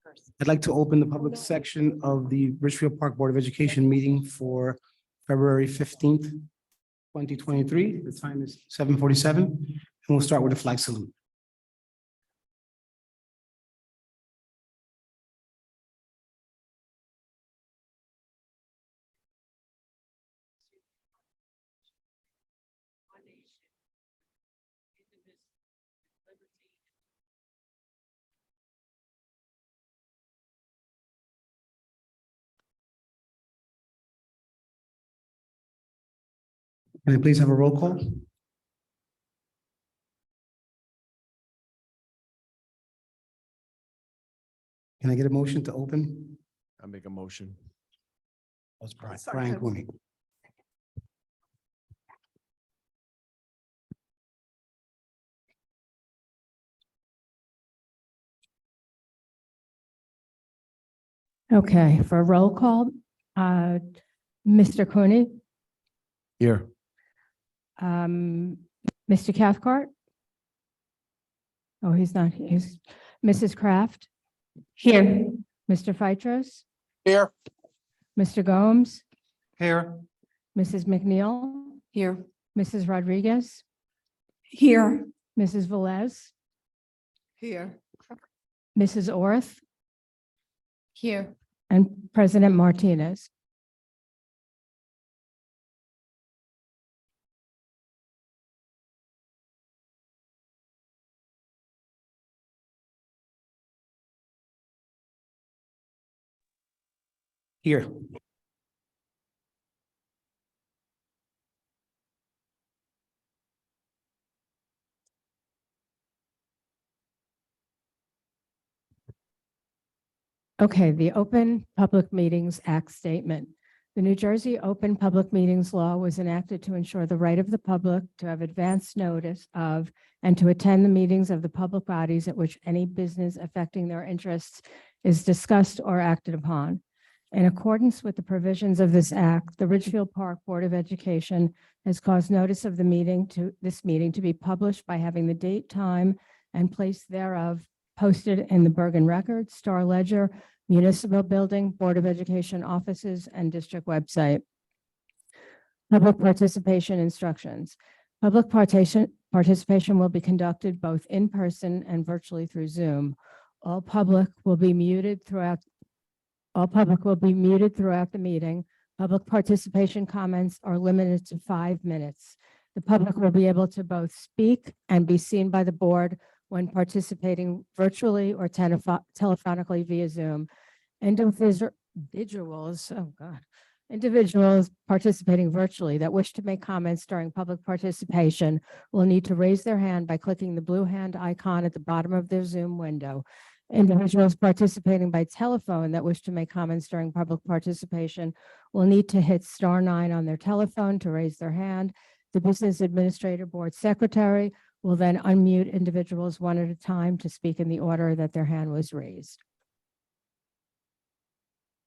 I'd like to open the public section of the Richfield Park Board of Education meeting for February 15th, 2023. The time is 7:47, and we'll start with a flag salute. Can I please have a roll call? Can I get a motion to open? I make a motion. That's Brian Cooney. Okay, for a roll call, Mr. Cooney, Here. Mr. Cathcart? Oh, he's not, he's, Mrs. Kraft? Here. Mr. Phytros? Here. Mr. Gomes? Here. Mrs. McNeil? Here. Mrs. Rodriguez? Here. Mrs. Velez? Here. Mrs. Orth? Here. And President Martinez? Here. Okay, the Open Public Meetings Act statement. The New Jersey Open Public Meetings Law was enacted to ensure the right of the public to have advance notice of and to attend the meetings of the public bodies at which any business affecting their interests is discussed or acted upon. In accordance with the provisions of this act, the Ridgefield Park Board of Education has caused notice of this meeting to be published by having the date, time, and place thereof posted in the Bergen Record, Star Ledger, Municipal Building, Board of Education offices, and district website. Public participation instructions. Public participation will be conducted both in person and virtually through Zoom. All public will be muted throughout the meeting. Public participation comments are limited to 5 minutes. The public will be able to both speak and be seen by the board when participating virtually or telephonically via Zoom. Individuals participating virtually that wish to make comments during public participation will need to raise their hand by clicking the blue hand icon at the bottom of their Zoom window. Individuals participating by telephone that wish to make comments during public participation will need to hit *9 on their telephone to raise their hand. The Business Administrator Board Secretary will then unmute individuals one at a time to speak in the order that their hand was raised.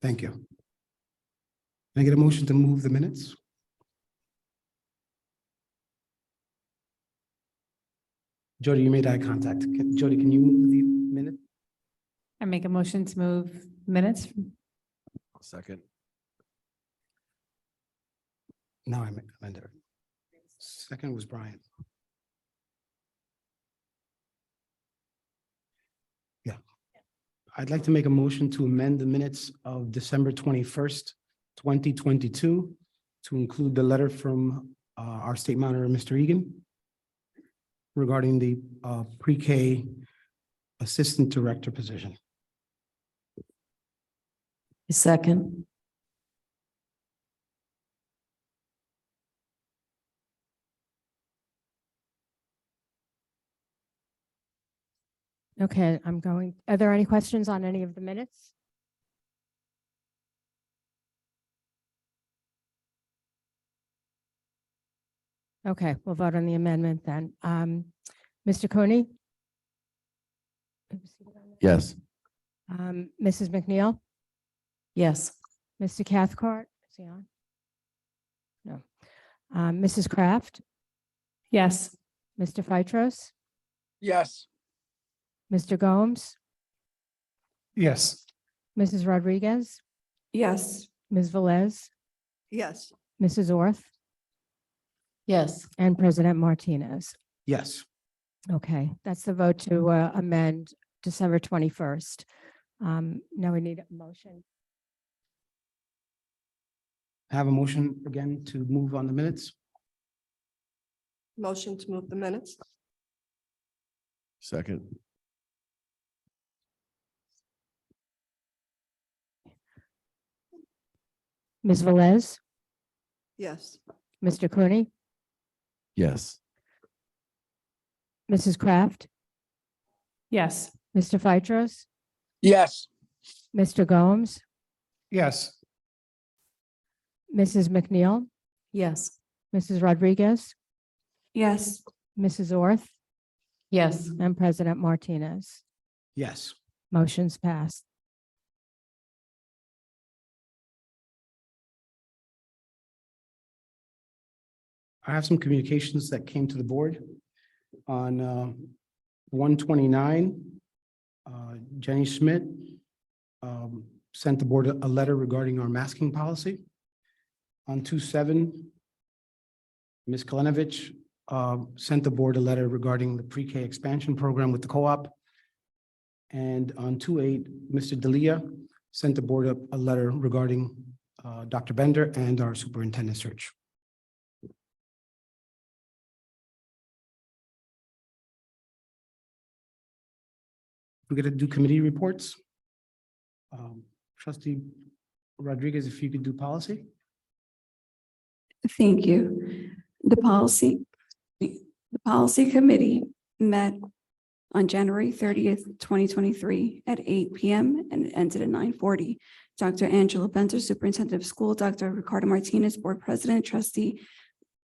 Thank you. Can I get a motion to move the minutes? Jody, you made eye contact. Jody, can you move the minute? I make a motion to move minutes. Second. No, I amended it. Second was Brian. Yeah. I'd like to make a motion to amend the minutes of December 21st, 2022 to include the letter from our state monitor, Mr. Egan, regarding the pre-K assistant director position. Second. Okay, are there any questions on any of the minutes? Okay, we'll vote on the amendment then. Mr. Cooney? Yes. Mrs. McNeil? Yes. Mr. Cathcart? Is he on? No. Mrs. Kraft? Yes. Mr. Phytros? Yes. Mr. Gomes? Yes. Mrs. Rodriguez, Yes. Ms. Velez, Yes. Mrs. Orth, Yes. and President Martinez. Yes. Okay, that's the vote to amend December 21st. Now we need a motion. I have a motion again to move on the minutes. Motion to move the minutes? Second. Ms. Velez, Yes. Mr. Cooney, Yes. Mrs. Kraft, Yes. Mr. Phytros, Yes. Mr. Gomes, Yes. Mrs. McNeil, Yes. Mrs. Rodriguez, Yes. Mrs. Orth, Yes. and President Martinez. Yes. Motion's passed. I have some communications that came to the board on 129. Jenny Schmidt sent the board a letter regarding our masking policy. On 27, Ms. Kalinovich sent the board a letter regarding the pre-K expansion program with the co-op. And on 28, Mr. Delia sent the board a letter regarding Dr. Bender and our superintendent search. We're going to do committee reports. Trustee Rodriguez, if you could do policy. Thank you. The policy committee met on January 30th, 2023 at 8 p.m. and it ended at 9:40. Dr. Angela Bender, Superintendent of School, Dr. Ricardo Martinez, Board President, Trustee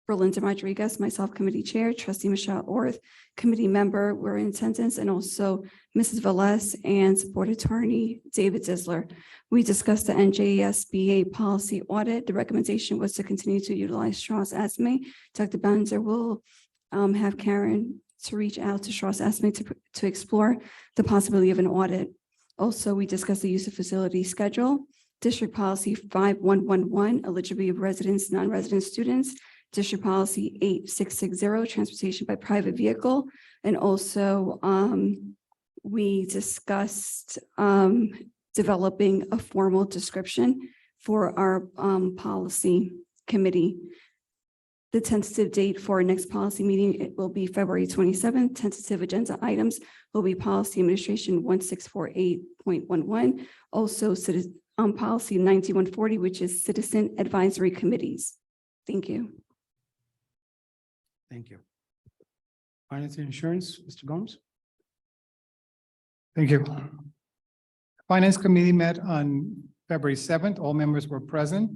Berlinda Rodriguez, myself, Committee Chair, Trustee Michelle Orth, Committee Member were in attendance, and also Mrs. Velez and Board Attorney David Zisler. We discussed the NJSBA policy audit. The recommendation was to continue to utilize Strauss-Esme. Dr. Bender will have Karen to reach out to Strauss-Esme to explore the possibility of an audit. Also, we discussed the use of facility schedule, District Policy 5111, eligibility of residents, non-resident students, District Policy 8660, transportation by private vehicle. And also we discussed developing a formal description for our policy committee. The tentative date for our next policy meeting, it will be February 27th. Tentative agenda items will be Policy Administration 1648.11. Also, Policy 9140, which is Citizen Advisory Committees. Thank you. Thank you. Finance and Insurance, Mr. Gomes. Thank you. Finance Committee met on February 7th. All members were present.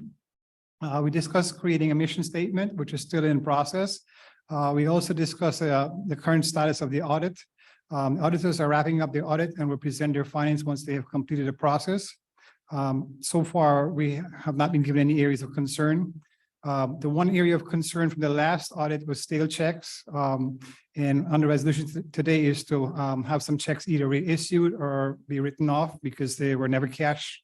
We discussed creating a mission statement, which is still in process. We also discussed the current status of the audit. Auditors are wrapping up the audit and will present their findings once they have completed the process. So far, we have not been given any areas of concern. The one area of concern from the last audit was stale checks. And under resolution today is to have some checks either reissued or be written off because they were never cashed.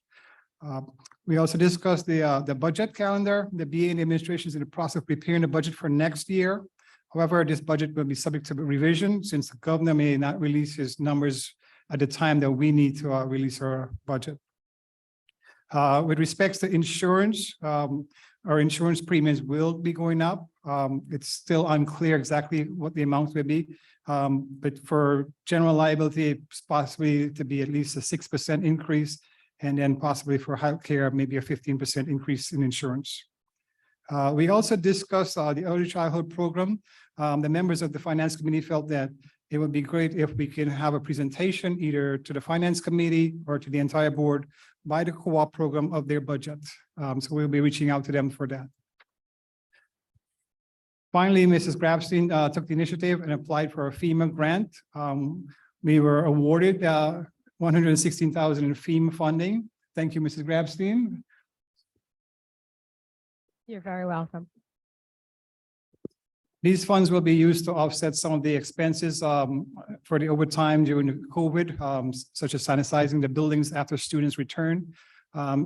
We also discussed the budget calendar. The BA and the administration is in the process of preparing the budget for next year. However, this budget will be subject to revision since the governor may not release his numbers at the time that we need to release our budget. With respects to insurance, our insurance premiums will be going up. It's still unclear exactly what the amounts will be. But for general liability, it's possibly to be at least a 6% increase. And then possibly for healthcare, maybe a 15% increase in insurance. We also discussed the early childhood program. The members of the Finance Committee felt that it would be great if we can have a presentation either to the Finance Committee or to the entire board by the co-op program of their budget. So we'll be reaching out to them for that. Finally, Mrs. Grabstein took the initiative and applied for a FEMA grant. We were awarded $116,000 in FEMA funding. Thank you, Mrs. Grabstein. You're very welcome. These funds will be used to offset some of the expenses for the overtime during the COVID, such as sanitizing the buildings after students return.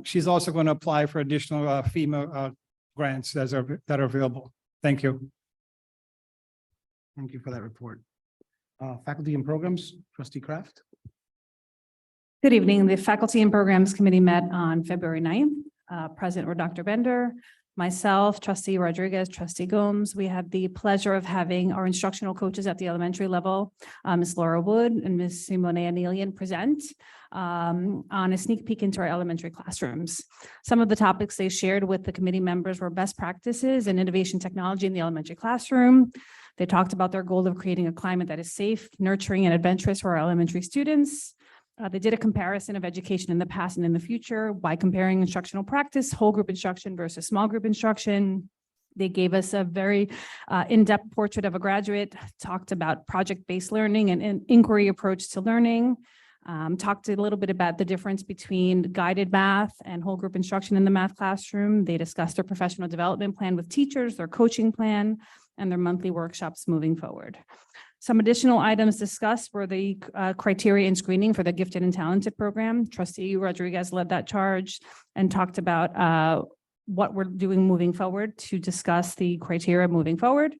She's also going to apply for additional FEMA grants that are available. Thank you. Thank you for that report. Faculty and programs, trustee Kraft. Good evening. The Faculty and Programs Committee met on February 9th. Present were Dr. Bender, myself, trustee Rodriguez, trustee Gomes. We had the pleasure of having our instructional coaches at the elementary level, Ms. Laura Wood and Ms. Simone Anelian present on a sneak peek into our elementary classrooms. Some of the topics they shared with the committee members were best practices and innovation technology in the elementary classroom. They talked about their goal of creating a climate that is safe, nurturing, and adventurous for our elementary students. They did a comparison of education in the past and in the future by comparing instructional practice, whole group instruction versus small group instruction. They gave us a very in-depth portrait of a graduate, talked about project-based learning and an inquiry approach to learning, talked a little bit about the difference between guided math and whole group instruction in the math classroom. They discussed their professional development plan with teachers, their coaching plan, and their monthly workshops moving forward. Some additional items discussed were the criteria and screening for the gifted and talented program. Trustee Rodriguez led that charge and talked about what we're doing moving forward to discuss the criteria moving forward.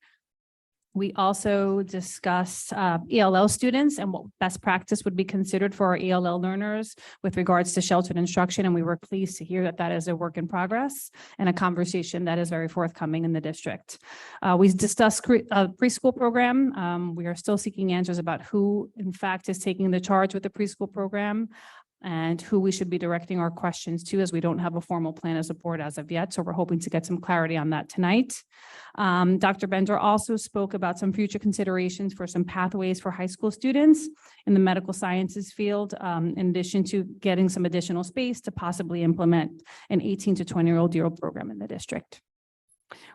We also discussed ELL students and what best practice would be considered for our ELL learners with regards to sheltered instruction. And we were pleased to hear that that is a work in progress and a conversation that is very forthcoming in the district. We discussed preschool program. We are still seeking answers about who in fact is taking the charge with the preschool program and who we should be directing our questions to, as we don't have a formal plan as a board as of yet. So we're hoping to get some clarity on that tonight. Dr. Bender also spoke about some future considerations for some pathways for high school students in the medical sciences field, in addition to getting some additional space to possibly implement an 18 to 20-year-old program in the district.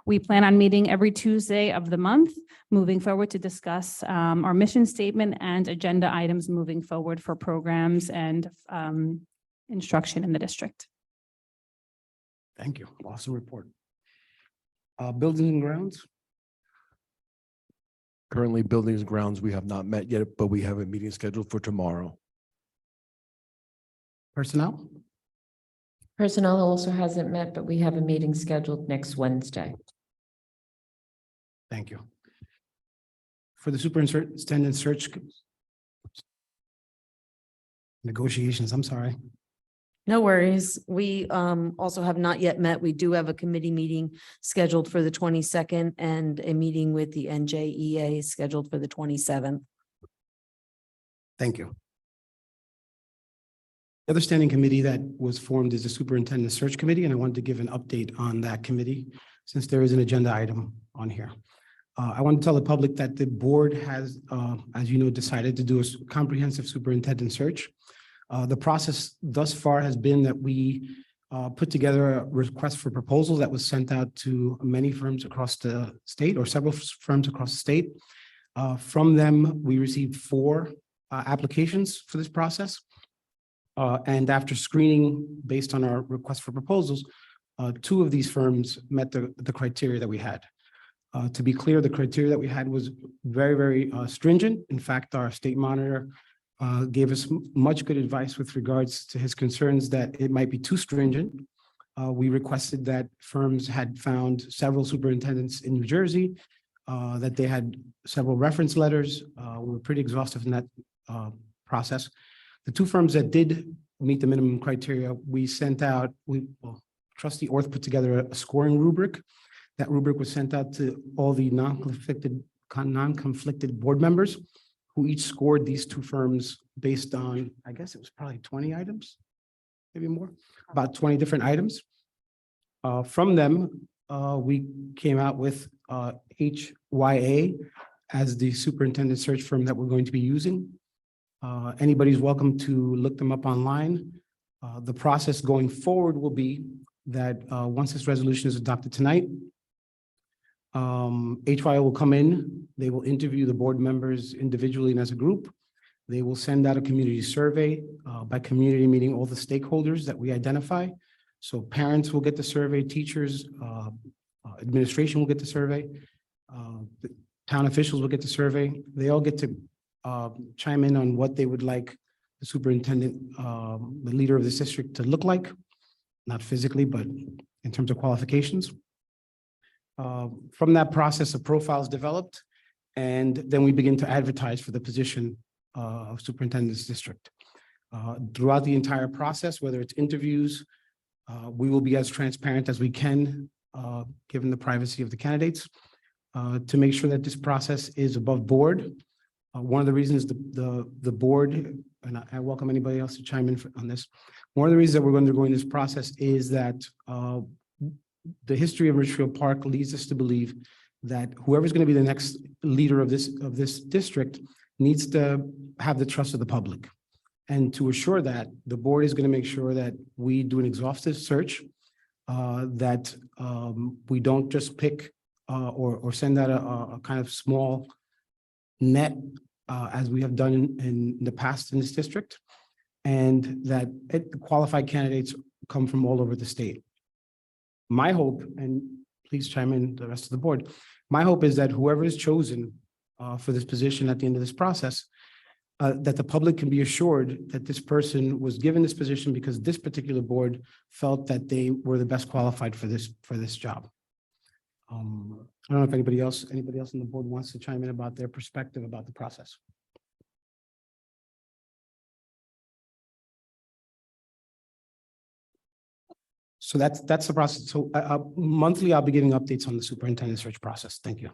We plan on meeting every Tuesday of the month, moving forward to discuss our mission statement and agenda items moving forward for programs and instruction in the district. Thank you. Awesome report. Buildings and grounds. Currently, buildings and grounds, we have not met yet, but we have a meeting scheduled for tomorrow. Personnel. Personnel also hasn't met, but we have a meeting scheduled next Wednesday. Thank you. For the superintendent search negotiations, I'm sorry. No worries. We also have not yet met. We do have a committee meeting scheduled for the 22nd and a meeting with the NJEA scheduled for the 27th. Thank you. The other standing committee that was formed is the superintendent search committee, and I wanted to give an update on that committee since there is an agenda item on here. I want to tell the public that the board has, as you know, decided to do a comprehensive superintendent search. The process thus far has been that we put together a request for proposal that was sent out to many firms across the state, or several firms across the state. From them, we received 4 applications for this process. And after screening based on our request for proposals, 2 of these firms met the criteria that we had. To be clear, the criteria that we had was very, very stringent. In fact, our state monitor gave us much good advice with regards to his concerns that it might be too stringent. We requested that firms had found several superintendents in New Jersey, that they had several reference letters. We were pretty exhaustive in that process. The 2 firms that did meet the minimum criteria, we sent out, Trustee Orth put together a scoring rubric. That rubric was sent out to all the non-conflicted board members who each scored these 2 firms based on, I guess it was probably 20 items, maybe more, about 20 different items. From them, we came out with HYA as the superintendent search firm that we're going to be using. Anybody's welcome to look them up online. The process going forward will be that once this resolution is adopted tonight, HYO will come in, they will interview the board members individually and as a group. They will send out a community survey, by community meeting all the stakeholders that we identify. So parents will get the survey, teachers, administration will get the survey. The town officials will get the survey. They all get to chime in on what they would like the superintendent, the leader of this district to look like, not physically, but in terms of qualifications. From that process, a profile is developed, and then we begin to advertise for the position of superintendent's district. Throughout the entire process, whether it's interviews, we will be as transparent as we can, given the privacy of the candidates, to make sure that this process is above board. One of the reasons the board, and I welcome anybody else to chime in on this. One of the reasons that we're going to go in this process is that the history of Richfield Park leads us to believe that whoever's going to be the next leader of this district needs to have the trust of the public. And to assure that, the board is going to make sure that we do an exhaustive search, that we don't just pick or send out a kind of small net as we have done in the past in this district, and that qualified candidates come from all over the state. My hope, and please chime in the rest of the board, my hope is that whoever is chosen for this position at the end of this process, that the public can be assured that this person was given this position because this particular board felt that they were the best qualified for this job. I don't know if anybody else on the board wants to chime in about their perspective about the process. So that's the process. So monthly, I'll be giving updates on the superintendent search process. Thank you.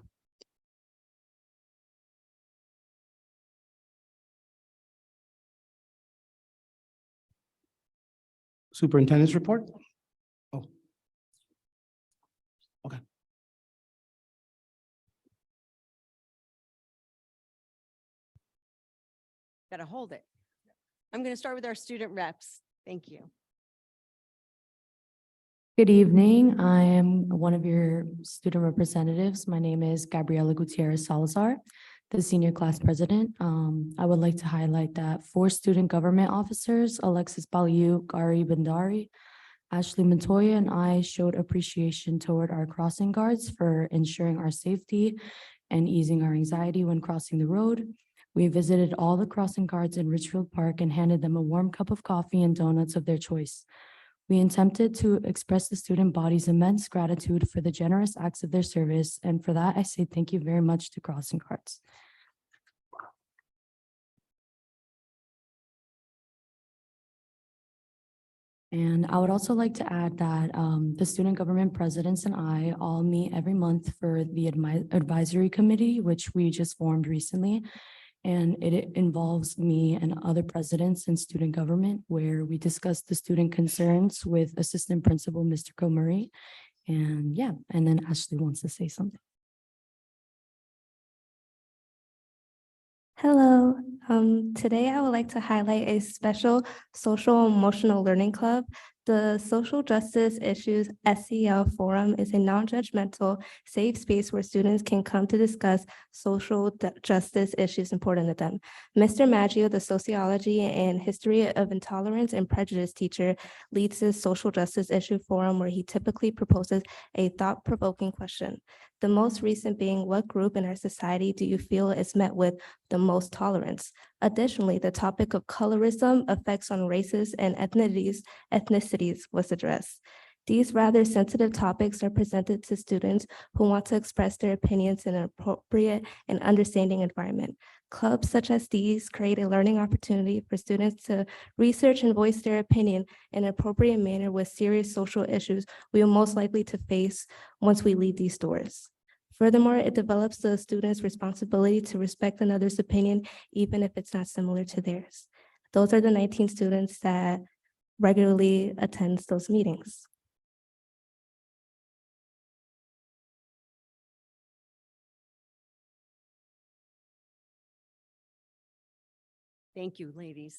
Superintendent's report? Oh. Okay. Gotta hold it. I'm going to start with our student reps. Thank you. Good evening. I am one of your student representatives. My name is Gabriela Gutierrez Salazar, the senior class president. I would like to highlight that 4 student government officers, Alexis Baliu, Gary Bandari, Ashley Montoya, and I showed appreciation toward our crossing guards for ensuring our safety and easing our anxiety when crossing the road. We visited all the crossing guards in Richfield Park and handed them a warm cup of coffee and donuts of their choice. We attempted to express the student body's immense gratitude for the generous acts of their service, and for that, I say thank you very much to crossing guards. And I would also like to add that the student government presidents and I all meet every month for the advisory committee, which we just formed recently. And it involves me and other presidents in student government, where we discuss the student concerns with Assistant Principal, Mr. Comrie. And yeah, and then Ashley wants to say something. Hello. Today I would like to highlight a special social emotional learning club. The Social Justice Issues SEL Forum is a non-judgmental, safe space where students can come to discuss social justice issues important to them. Mr. Maggio, the Sociology and History of Intolerance and Prejudice teacher, leads this Social Justice Issue Forum, where he typically proposes a thought-provoking question. The most recent being, what group in our society do you feel is met with the most tolerance? Additionally, the topic of colorism, effects on races and ethnicities was addressed. These rather sensitive topics are presented to students who want to express their opinions in an appropriate and understanding environment. Clubs such as these create a learning opportunity for students to research and voice their opinion in an appropriate manner with serious social issues we are most likely to face once we leave these doors. Furthermore, it develops the student's responsibility to respect another's opinion, even if it's not similar to theirs. Those are the 19 students that regularly attend those meetings. Thank you, ladies.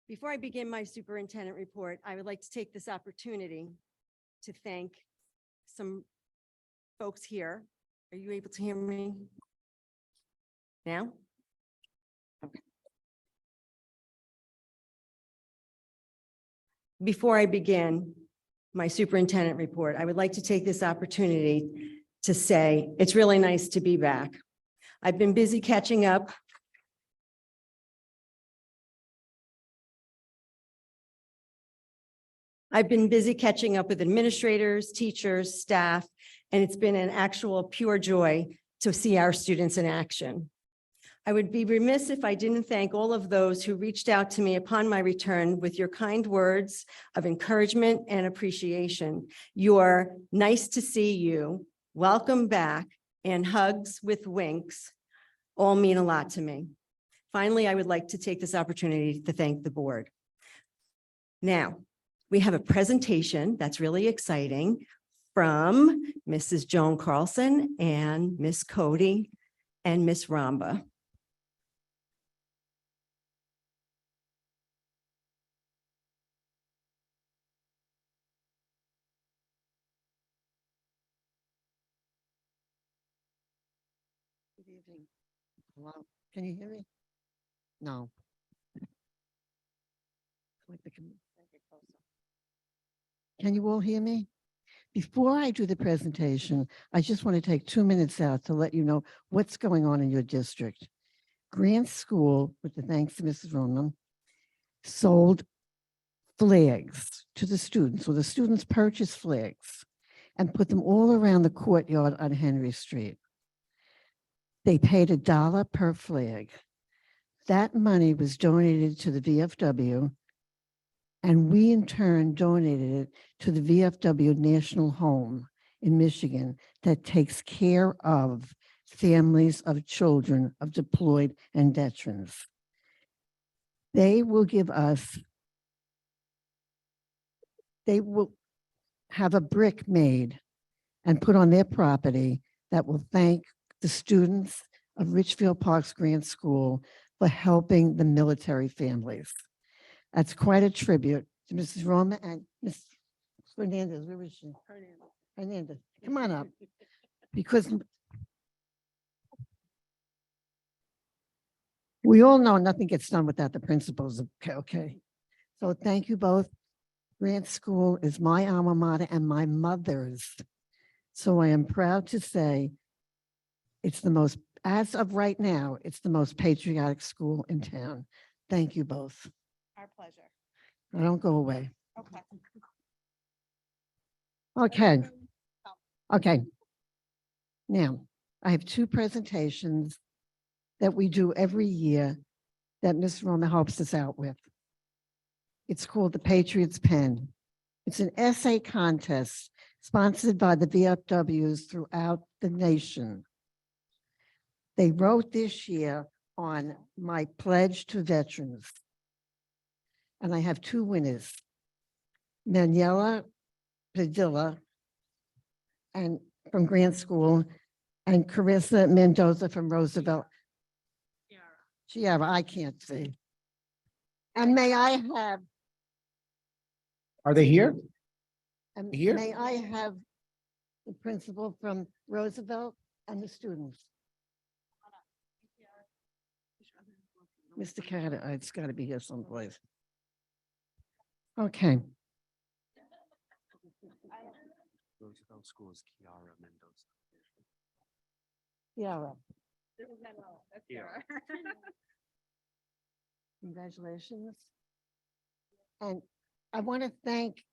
Before I begin my superintendent report, I would like to take this opportunity to thank some folks here. Are you able to hear me now? Okay. Before I begin my superintendent report, I would like to take this opportunity to say it's really nice to be back. I've been busy catching up. I've been busy catching up with administrators, teachers, staff, and it's been an actual pure joy to see our students in action. I would be remiss if I didn't thank all of those who reached out to me upon my return with your kind words of encouragement and appreciation. Your nice to see you, welcome back, and hugs with winks all mean a lot to me. Finally, I would like to take this opportunity to thank the board. Now, we have a presentation that's really exciting from Mrs. Joan Carlson and Miss Cody and Miss Ramba. Good evening. Hello, can you hear me? No. Can you all hear me? Before I do the presentation, I just want to take 2 minutes out to let you know what's going on in your district. Grant School, with the thanks to Mrs. Roman, sold flags to the students, or the students purchased flags and put them all around the courtyard on Henry Street. They paid $1 per flag. That money was donated to the VFW, and we in turn donated it to the VFW National Home in Michigan that takes care of families of children of deployed and veterans. They will give us, they will have a brick made and put on their property that will thank the students of Richfield Park's Grant School for helping the military families. That's quite a tribute to Mrs. Roma and Ms. Hernandez. Where is she? Hernandez, come on up. Because we all know nothing gets done without the principals. Okay. So thank you both. Grant School is my alma mater and my mother's. So I am proud to say it's the most, as of right now, it's the most patriotic school in town. Thank you both. Our pleasure. I don't go away. Okay. Okay. Okay. Now, I have 2 presentations that we do every year that Ms. Roma helps us out with. It's called the Patriots Pen. It's an essay contest sponsored by the VFWs throughout the nation. They wrote this year on my pledge to veterans. And I have 2 winners, Manuela Padilla and from Grant School, and Carissa Mendoza from Roosevelt. Chiara, I can't see. And may I have, Are they here? and Here? may I have the principal from Roosevelt and the students? Mr. Carter, it's got to be here someplace. Okay. Roosevelt School is Kiara Mendoza. Chiara, congratulations. And I want to thank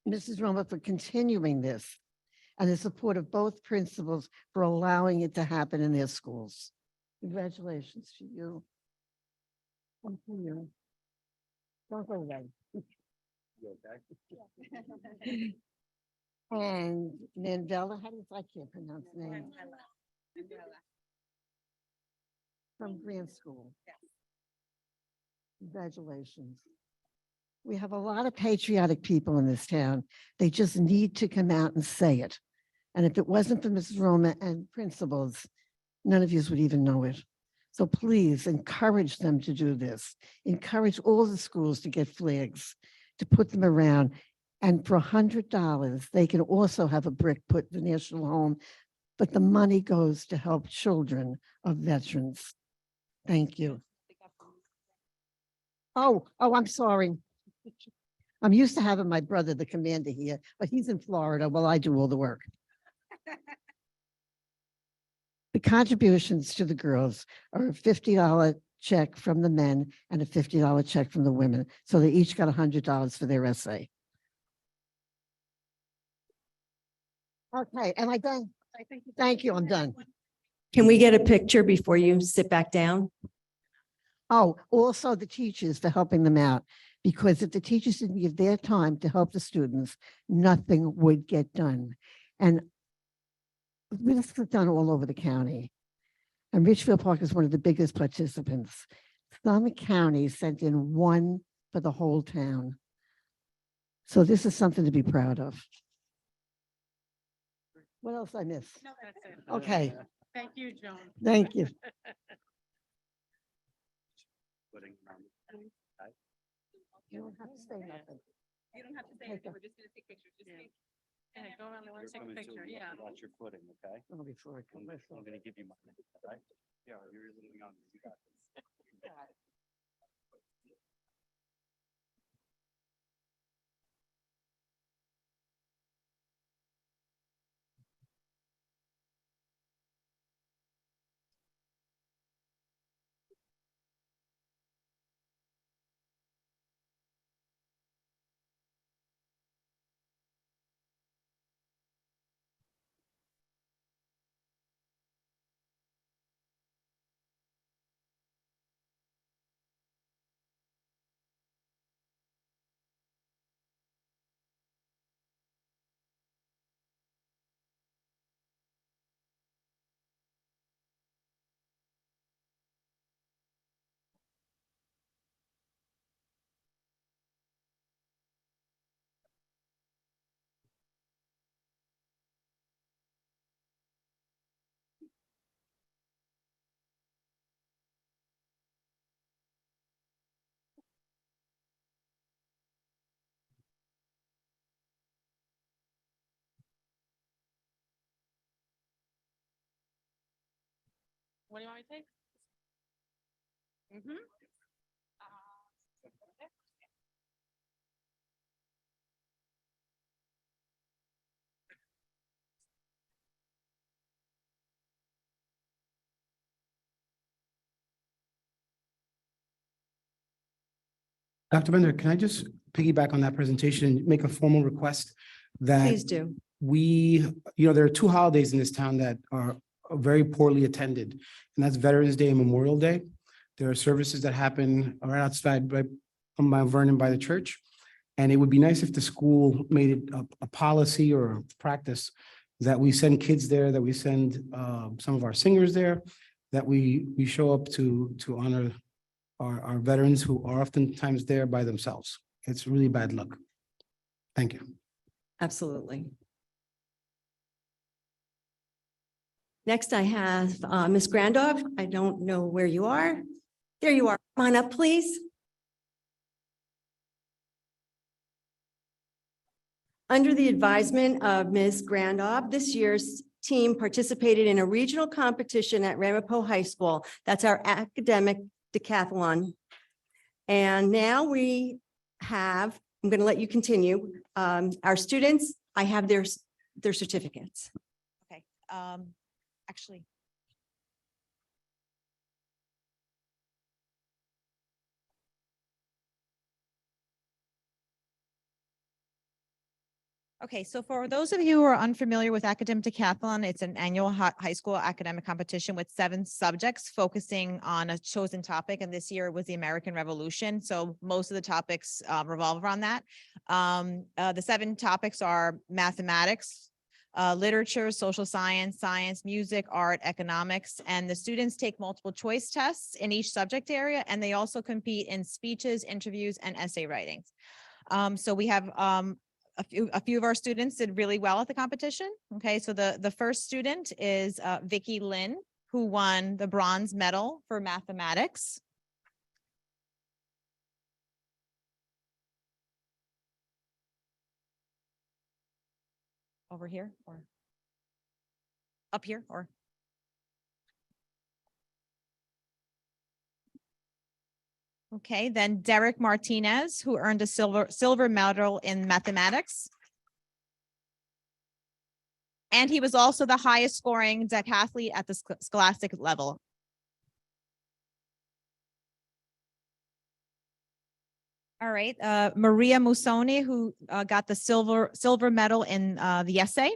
Mrs. Roma for continuing this and the support of both principals for allowing it to happen in their schools. Congratulations to you. Thank you. Don't go away. And Mandela, how do you, I can't pronounce the name. From Grant School. Congratulations. We have a lot of patriotic people in this town. They just need to come out and say it. And if it wasn't for Mrs. Roma and principals, none of you would even know it. So please encourage them to do this. Encourage all the schools to get flags, to put them around. And for $100, they can also have a brick put in the National Home, but the money goes to help children of veterans. Thank you. Oh, I'm sorry. I'm used to having my brother, the commander, here, but he's in Florida while I do all the work. The contributions to the girls are a $50 check from the men and a $50 check from the women. So they each got $100 for their essay. Okay, am I done? Thank you, I'm done. Can we get a picture before you sit back down? Oh, also the teachers for helping them out, because if the teachers didn't give their time to help the students, nothing would get done. And this was done all over the county. And Richfield Park is one of the biggest participants. Some counties sent in one for the whole town. So this is something to be proud of. What else I miss? Okay. Thank you, Joan. Thank you. You don't have to say nothing. You don't have to say anything, we're just gonna take pictures, go around the take a picture, yeah. Watch your footing, okay? Oh, before I cut myself. gonna give you my, right? Yeah, you're a little young, you got this. What do you want me to take? Dr. Bender, can I just piggyback on that presentation and make a formal request that Please do. we, there are two holidays in this town that are very poorly attended, and that's Veterans Day and Memorial Day. There are services that happen right outside, right on Mount Vernon by the church. And it would be nice if the school made it a policy or a practice that we send kids there, that we send some of our singers there, that we show up to honor our veterans who are oftentimes there by themselves. It's really bad luck. Thank you. Absolutely. Next, I have Ms. Grandov. I don't know where you are. There you are. Come on up, please. Under the advisement of Ms. Grandov, this year's team participated in a regional competition at Ramapo High School. That's our academic decathlon. And now we have, I'm going to let you continue. Our students, I have their certificates. Okay, actually. Okay, so for those of you who are unfamiliar with Academic Decathlon, it's an annual high school academic competition with 7 subjects focusing on a chosen topic. And this year it was the American Revolution. So most of the topics revolve around that. The 7 topics are mathematics, literature, social science, science, music, art, economics, and the students take multiple choice tests in each subject area, and they also compete in speeches, interviews, and essay writing. So we have a few of our students did really well at the competition. Okay, so the first student is Vicky Lynn, who won the bronze medal for mathematics. Over here or up here or? Okay, then Derek Martinez, who earned a silver medal in mathematics. And he was also the highest scoring decathlete at the scholastic level. All right, Maria Musoni, who got the silver medal in the essay.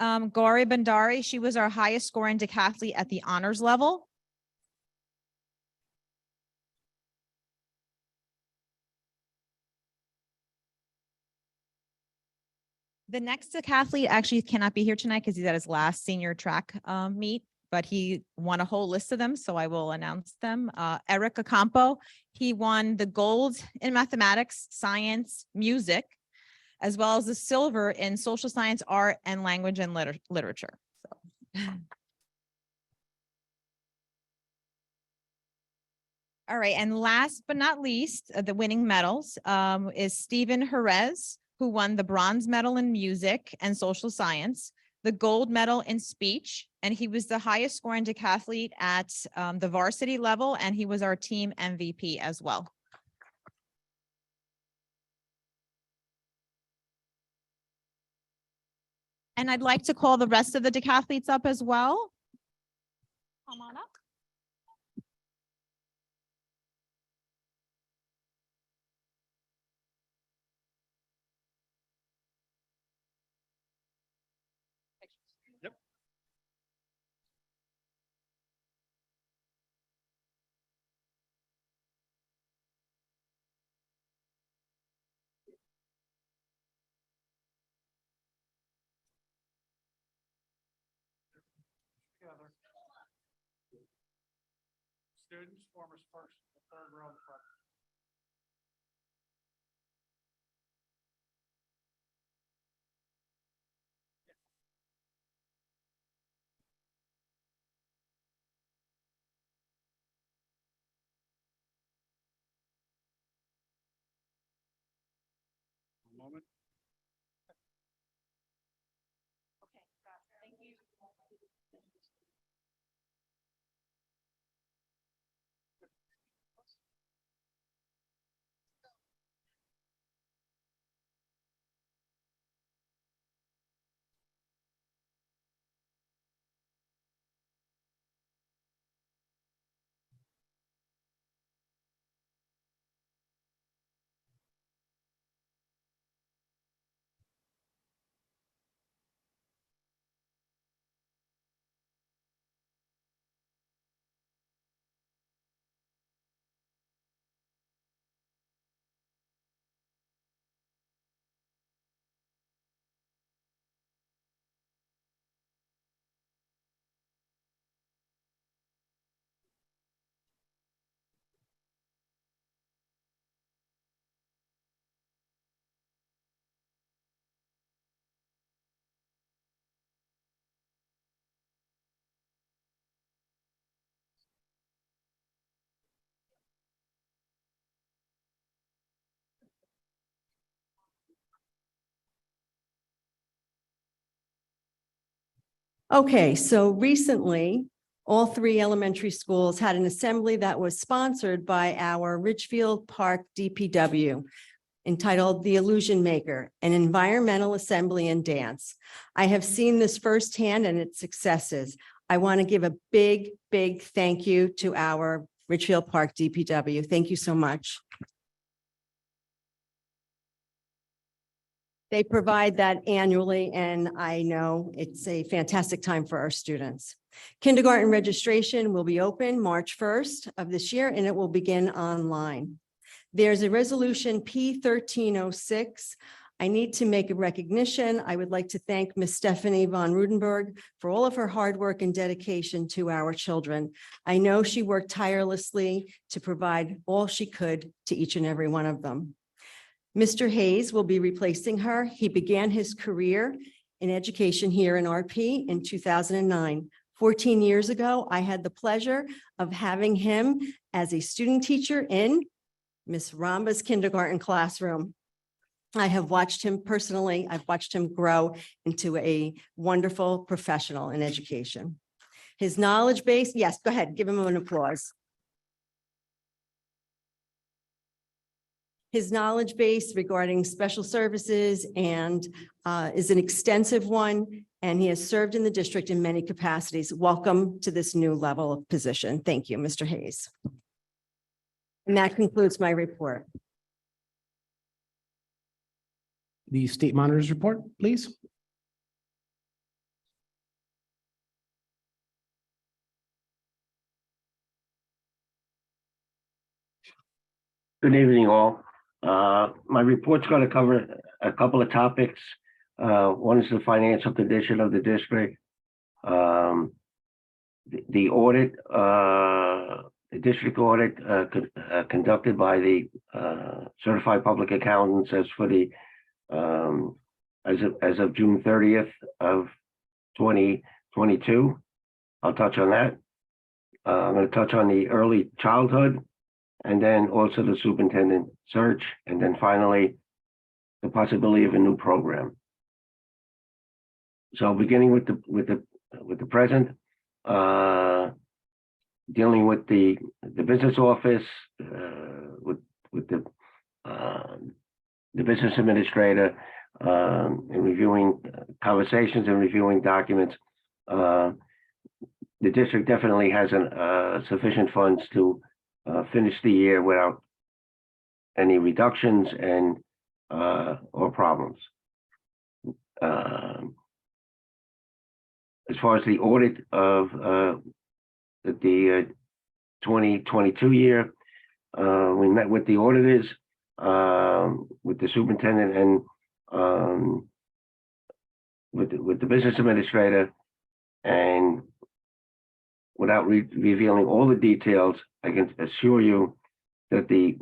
Gauri Bandari, she was our highest scoring decathlete at the honors level. The next decathlete actually cannot be here tonight because he's at his last senior track meet, but he won a whole list of them, so I will announce them. Eric Acampo, he won the gold in mathematics, science, music, as well as the silver in social science, art, and language and literature. So. All right, and last but not least, the winning medals is Stephen Jerez, who won the bronze medal in music and social science, the gold medal in speech, and he was the highest scoring decathlete at the varsity level, and he was our team MVP as well. And I'd like to call the rest of the decathletes up as well. Come on up. Yep. Students, formers first, the third row in the front. One moment. Okay, so recently, all three elementary schools had an assembly that was sponsored by our Ridgefield Park DPW entitled The Illusion Maker, an environmental assembly and dance. I have seen this firsthand and its successes. I want to give a big, big thank you to our Ridgefield Park DPW. Thank you so much. They provide that annually, and I know it's a fantastic time for our students. Kindergarten registration will be open March 1st of this year, and it will begin online. There's a resolution P1306. I need to make a recognition. I would like to thank Ms. Stephanie von Rudenberg for all of her hard work and dedication to our children. I know she worked tirelessly to provide all she could to each and every one of them. Mr. Hayes will be replacing her. He began his career in education here in RP in 2009. 14 years ago, I had the pleasure of having him as a student teacher in Miss Ramba's kindergarten classroom. I have watched him personally. I've watched him grow into a wonderful professional in education. His knowledge base, yes, go ahead, give him an applause. His knowledge base regarding special services and is an extensive one, and he has served in the district in many capacities. Welcome to this new level of position. Thank you, Mr. Hayes. And that concludes my report. The state monitor's report, please. Good evening, all. My report's going to cover a couple of topics. One is the financial condition of the district. The audit, the district audit conducted by the certified public accountants as for the as of June 30th of 2022. I'll touch on that. I'm going to touch on the early childhood, and then also the superintendent search, and then finally the possibility of a new program. So beginning with the present, dealing with the business office, with the business administrator, and reviewing conversations and reviewing documents. The district definitely has sufficient funds to finish the year without any reductions and or problems. As far as the audit of the 2022 year, we met with the auditors, with the superintendent, and with the business administrator, and without revealing all the details, I can assure you that the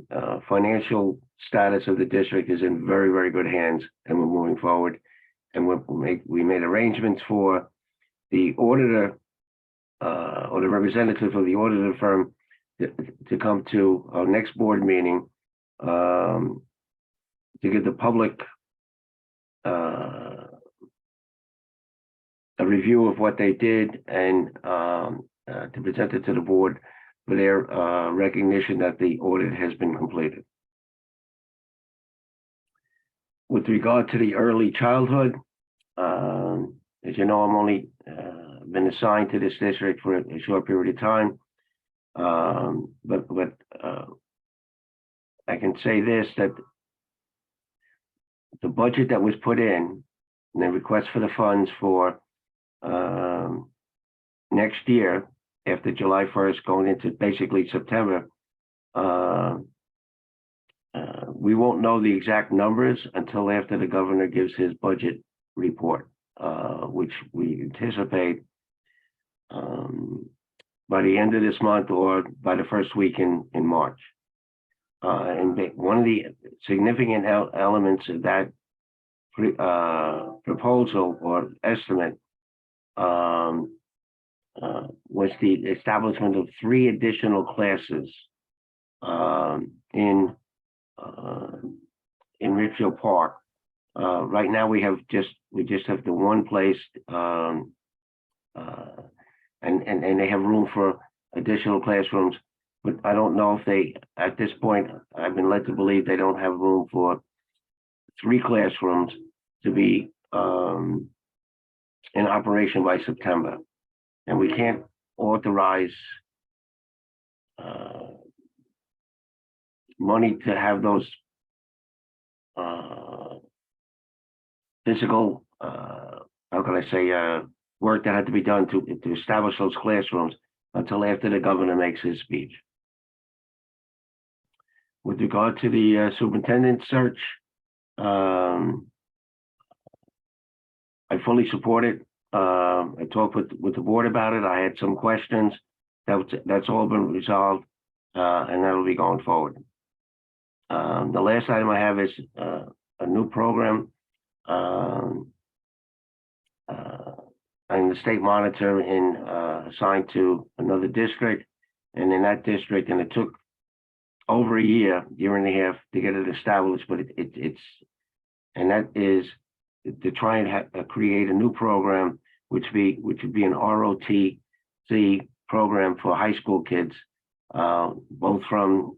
financial status of the district is in very, very good hands, and we're moving forward. And we made arrangements for the auditor or the representative of the auditor firm to come to our next board meeting to give the public a review of what they did, and to present it to the board for their recognition that the audit has been completed. With regard to the early childhood, as you know, I'm only been assigned to this district for a short period of time, but I can say this, that the budget that was put in and the request for the funds for next year, after July 1st, going into basically September, we won't know the exact numbers until after the governor gives his budget report, which we anticipate by the end of this month or by the first week in March. And one of the significant elements of that proposal or estimate was the establishment of 3 additional classes in Richfield Park. Right now we just have the one place, and they have room for additional classrooms, but I don't know if they, at this point, I've been led to believe they don't have room for 3 classrooms to be in operation by September. And we can't authorize money to have those physical, how can I say, work that had to be done to establish those classrooms until after the governor makes his speech. With regard to the superintendent search, I fully support it. I talked with the board about it. I had some questions. That's all been resolved, and that'll be going forward. The last item I have is a new program. I'm the state monitor assigned to another district, and in that district, and it took over a year and a half to get it established, but and that is to try and create a new program, which would be an ROT C program for high school kids, both from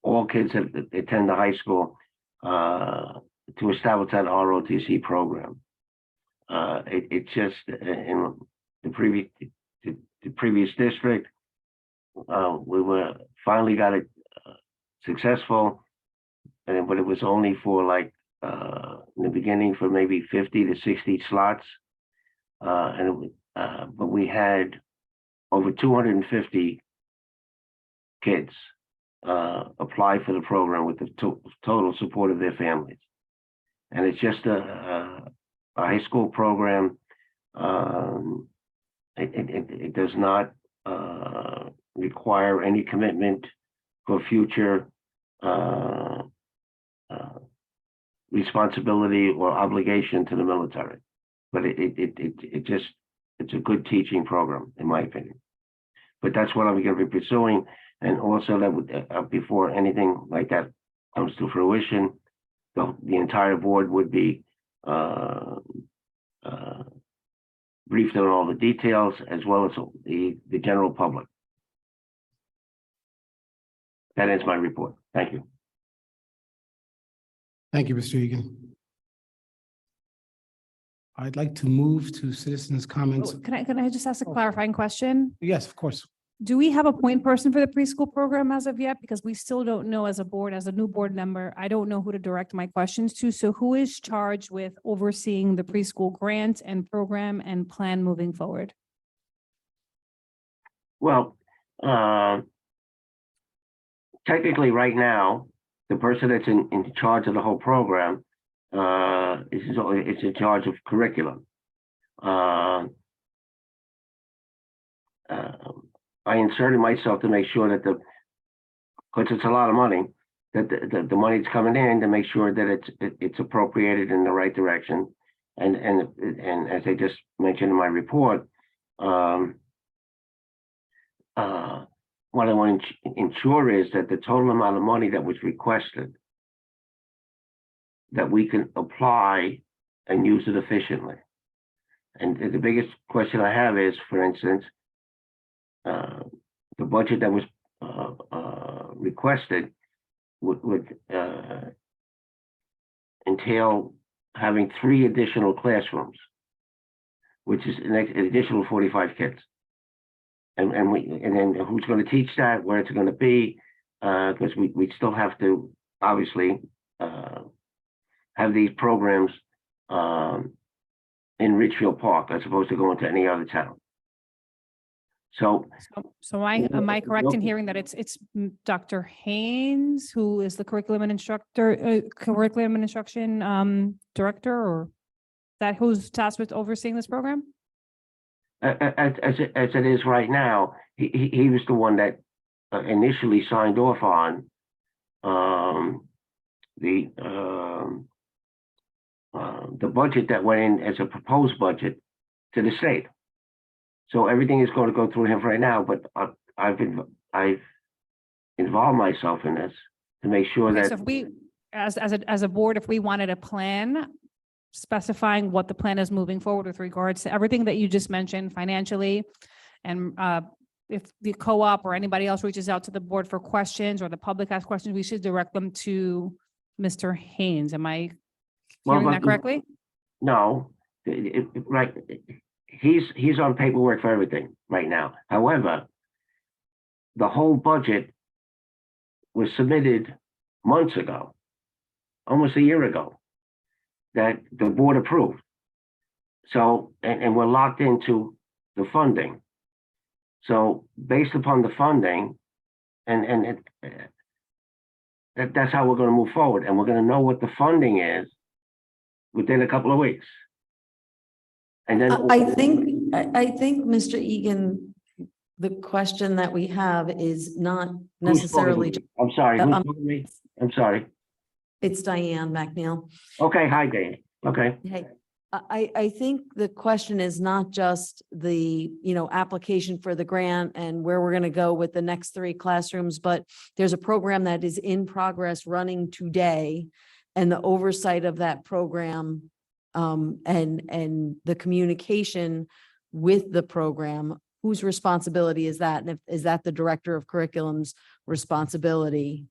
all kids that attend the high school, to establish that ROTC program. It just in the previous district, we were finally got it successful, but it was only for like in the beginning for maybe 50 to 60 slots, but we had over 250 kids apply for the program with the total support of their families. And it's just a high school program. It does not require any commitment for future responsibility or obligation to the military. But it's a good teaching program, in my opinion. But that's what I'm going to be pursuing. And also that would, before anything like that comes to fruition, the entire board would be briefed on all the details, as well as the general public. That ends my report. Thank you. Thank you, Mr. Egan. I'd like to move to citizens' comments. Can I just ask a clarifying question? Yes, of course. Do we have a point person for the preschool program as of yet? Because we still don't know as a board, as a new board member, I don't know who to direct my questions to. So who is charged with overseeing the preschool grant and program and plan moving forward? Well, technically right now, the person that's in charge of the whole program is in charge of curriculum. I inserted myself to make sure that because it's a lot of money, that the money's coming in, to make sure that it's appropriated in the right direction. And as I just mentioned in my report, what I want to ensure is that the total amount of money that was requested, that we can apply and use it efficiently. And the biggest question I have is, for instance, the budget that was requested would entail having 3 additional classrooms, which is an additional 45 kids. And then who's going to teach that, where it's going to be, because we still have to obviously have these programs in Richfield Park as opposed to going to any other town. So Am I correct in hearing that it's Dr. Haynes, who is the curriculum and instruction director, or that who's tasked with overseeing this program? as it is right now, he was the one that initially signed off on the budget that went in as a proposed budget to the state. So everything is going to go through him right now, but I've involved myself in this to make sure Okay, that. so if we, as a board, if we wanted a plan specifying what the plan is moving forward with regards to everything that you just mentioned financially, and if the co-op or anybody else reaches out to the board for questions, or the public has questions, we should direct them to Mr. Haynes. Am I hearing that correctly? No, right. He's on paperwork for everything right now. However, the whole budget was submitted months ago, almost a year ago, that the board approved. So, and we're locked into the funding. So based upon the funding, that's how we're going to move forward. And we're going to know what the funding is within a couple of weeks. And then I think, Mr. Egan, the question that we have is not necessarily. I'm sorry, who's Um, calling me? I'm sorry. It's Diane McNeil. Okay, hi, Dave. Okay. Hey, I think the question is not just the, application for the grant and where we're going to go with the next 3 classrooms, but there's a program that is in progress running today, and the oversight of that program and the communication with the program. whose responsibility is that? And if, is that the director of curriculum's responsibility?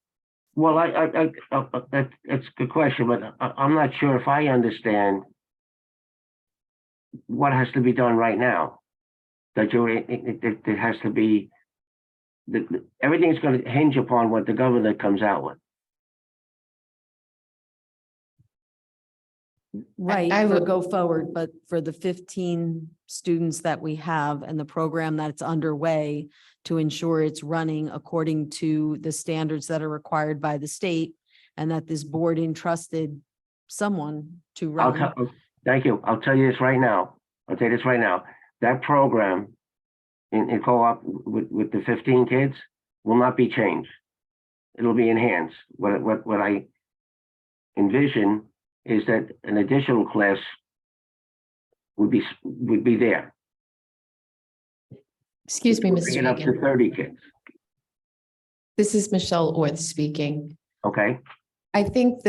Well, that's a good question, but I'm not sure if I understand what has to be done right now. That it has to be, everything's going to hinge upon what the governor comes out with. Right, I for would- go forward, but for the 15 students that we have and the program that's underway to ensure it's running according to the standards that are required by the state and that this board entrusted someone to run. Thank you. I'll tell you this right now. I'll tell you this right now. That program in co-op with the 15 kids will not be changed. It'll be enhanced. What I envision is that an additional class would be there. Excuse me, Bring Mr. it up to Egan. 30 kids. This is Michelle Orth speaking. Okay. I think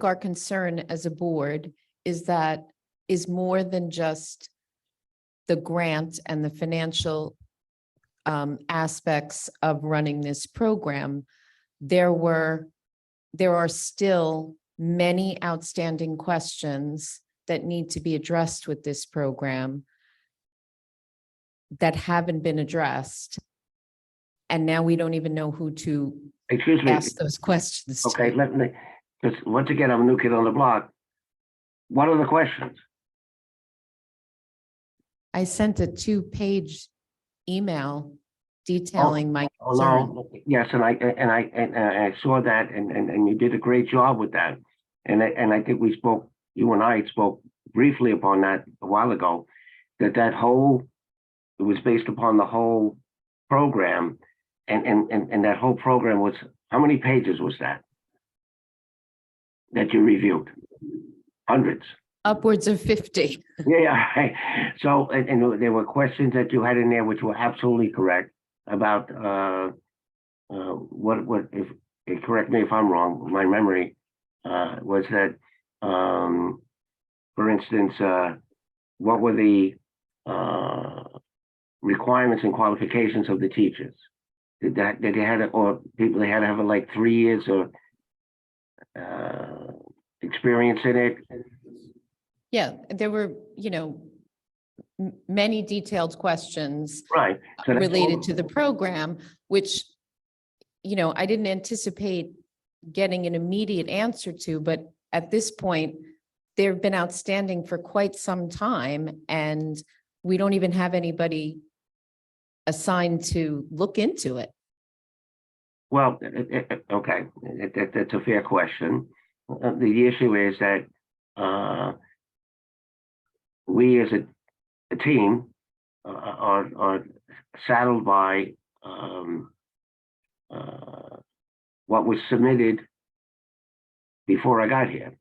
our concern as a board is more than just the grant and the financial aspects of running this program. There are still many outstanding questions that need to be addressed with this program that haven't been addressed. And now we don't even know who to Excuse me. ask those questions to. Okay, let me, because once again, I'm a new kid on the block. What are the questions? I sent a 2-page email detailing my Oh, concern. no, yes, and I saw that, and you did a great job with that. And I think you and I spoke briefly upon that a while ago, it was based upon the whole program, and that whole program was, how many pages was that you reviewed? Hundreds. Upwards of 50. Yeah. So, and there were questions that you had in there which were absolutely correct about what if correct me if I'm wrong. My memory was that, for instance, what were the requirements and qualifications of the teachers? Did they had to, or people they had to have like 3 years or experience in it? Yeah, there were, many detailed questions Right. So that's related all- to the program, which, I didn't anticipate getting an immediate answer to, but at this point, they've been outstanding for quite some time, and we don't even have anybody assigned to look into it. Well, okay, that's a fair question. The issue is that we as a team are saddled by what was submitted before I got here.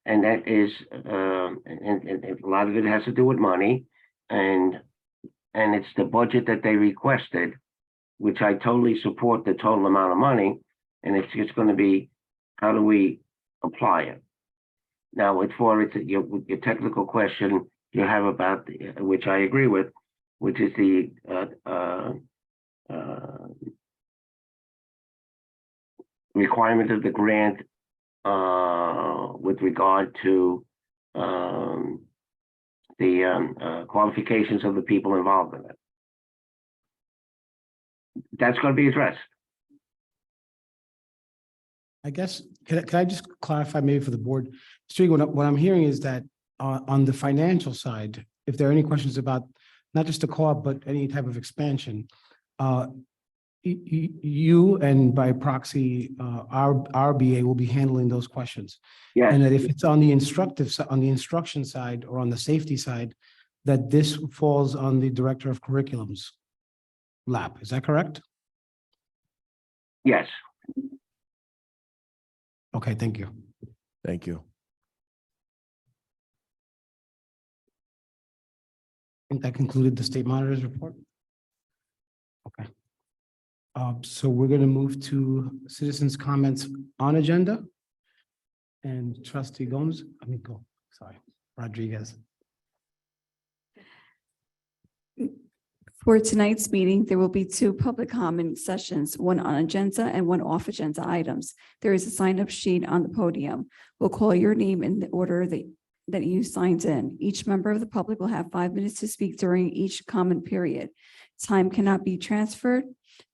And that is, and a lot of it has to do with money, and it's the budget that they requested, which I totally support the total amount of money, and it's just going to be, how do we apply it? Now, your technical question you have about, which I agree with, which is the requirement of the grant with regard to the qualifications of the people involved in it. That's going to be addressed. I guess, can I just clarify maybe for the board? Mr. Egan, what I'm hearing is that on the financial side, if there are any questions about not just the co-op, but any type of expansion, you and by proxy, our BA will be handling those questions. Yes. And that if it's on the instruction side or on the safety side, that this falls on the director of curriculum's lap. Is that correct? Yes. Okay, thank you. Thank you. I think that concluded the state monitor's report. Okay. So we're going to move to citizens' comments on agenda. And trustee Rodriguez. For tonight's meeting, there will be two public comment sessions, one on agenda and one off agenda items. There is a sign-up sheet on the podium. We'll call your name in the order that you signed in. Each member of the public will have 5 minutes to speak during each comment period. Time cannot be transferred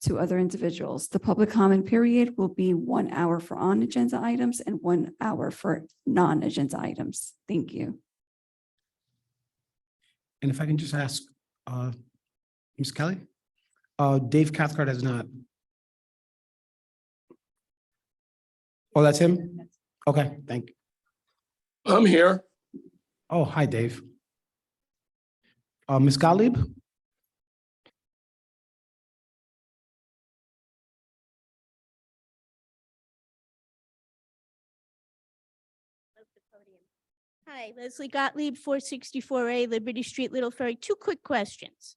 to other individuals. The public comment period will be 1 hour for on-agenda items and 1 hour for non-agenda items. Thank you. And if I can just ask, Ms. Kelly? Dave Cathcart has not. Oh, that's him? Okay, thank you. I'm here. Oh, hi, Dave. Ms. Gottlieb? Hi, Leslie Gottlieb, 464A Liberty Street, Little Ferry. Two quick questions.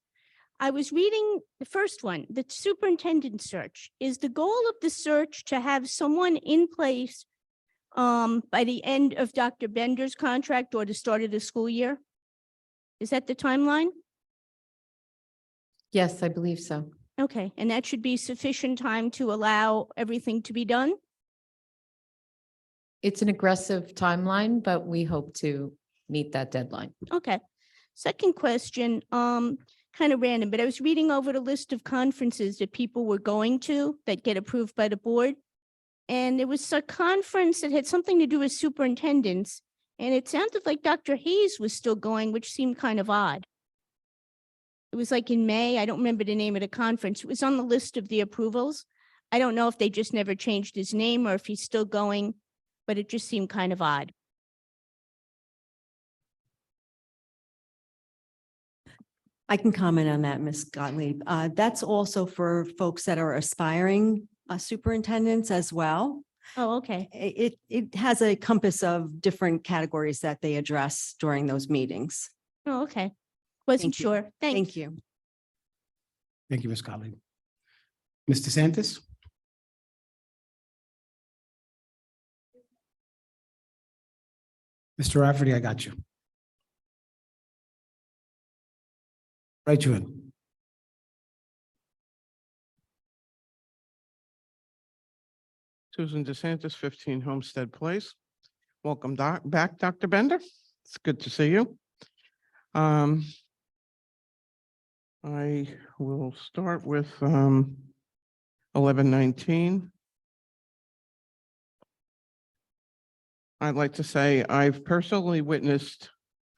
I was reading the first one, the superintendent search. Is the goal of the search to have someone in place by the end of Dr. Bender's contract or the start of the school year? Is that the timeline? Yes, I believe so. Okay, and that should be sufficient time to allow everything to be done? It's an aggressive timeline, but we hope to meet that deadline. Okay. Second question, kind of random, but I was reading over the list of conferences that people were going to that get approved by the board. And there was a conference that had something to do with superintendents. And it sounded like Dr. Hayes was still going, which seemed kind of odd. It was like in May. I don't remember the name of the conference. It was on the list of the approvals. I don't know if they just never changed his name or if he's still going, but it just seemed kind of odd. I can comment on that, Ms. Gottlieb. That's also for folks that are aspiring superintendents as well. Oh, okay. It has a compass of different categories that they address during those meetings. Oh, okay. Wasn't Thank you. sure. Thanks. Thank you. Thank you, Ms. Gottlieb. Ms. DeSantis? Mr. Rafferty, I got you. Right, you in. Susan DeSantis, 15 Homestead Place. Welcome back, Dr. Bender. It's good to see you. I will start with 1119. I'd like to say I've personally witnessed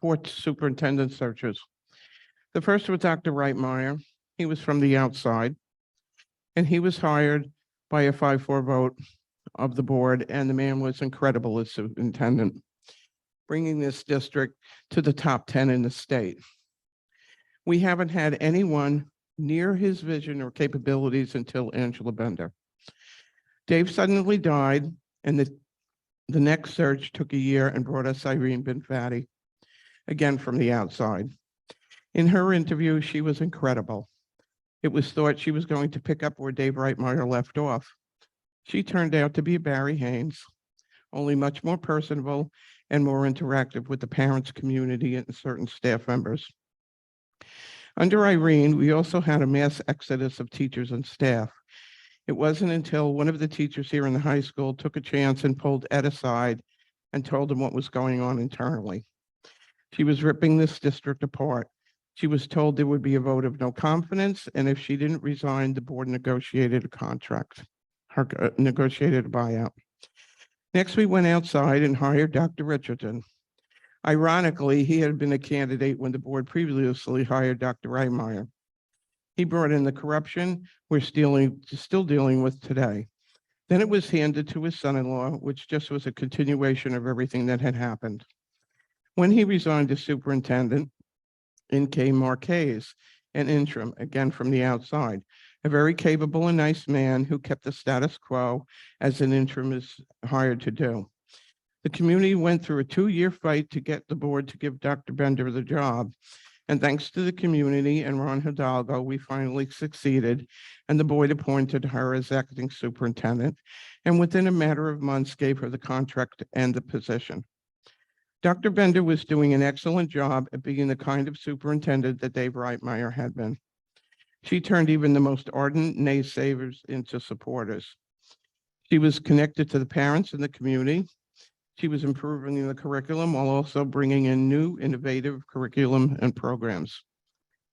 4 superintendent searches. The first was Dr. Reitmeyer. He was from the outside, and he was hired by a 5-4 vote of the board, and the man was incredible as superintendent, bringing this district to the top 10 in the state. We haven't had anyone near his vision or capabilities until Angela Bender. Dave suddenly died, and the next search took a year and brought us Irene Binfatti, again from the outside. In her interview, she was incredible. It was thought she was going to pick up where Dave Reitmeyer left off. She turned out to be Barry Haynes, only much more personable and more interactive with the parents, community, and certain staff members. Under Irene, we also had a mass exodus of teachers and staff. It wasn't until one of the teachers here in the high school took a chance and pulled Ed aside and told him what was going on internally. She was ripping this district apart. She was told there would be a vote of no confidence, and if she didn't resign, the board negotiated a contract, negotiated a buyout. Next, we went outside and hired Dr. Richardson. Ironically, he had been a candidate when the board previously hired Dr. Reitmeyer. He brought in the corruption we're still dealing with today. Then it was handed to his son-in-law, which just was a continuation of everything that had happened. When he resigned as superintendent, in came Marquez, an interim, again from the outside, a very capable and nice man who kept the status quo as an interim is hired to do. The community went through a 2-year fight to get the board to give Dr. Bender the job. And thanks to the community and Ron Hidalgo, we finally succeeded, and the board appointed her as acting superintendent, and within a matter of months gave her the contract and the position. Dr. Bender was doing an excellent job at being the kind of superintendent that Dave Reitmeyer had been. She turned even the most ardent naysayers into supporters. She was connected to the parents and the community. She was improving the curriculum while also bringing in new innovative curriculum and programs.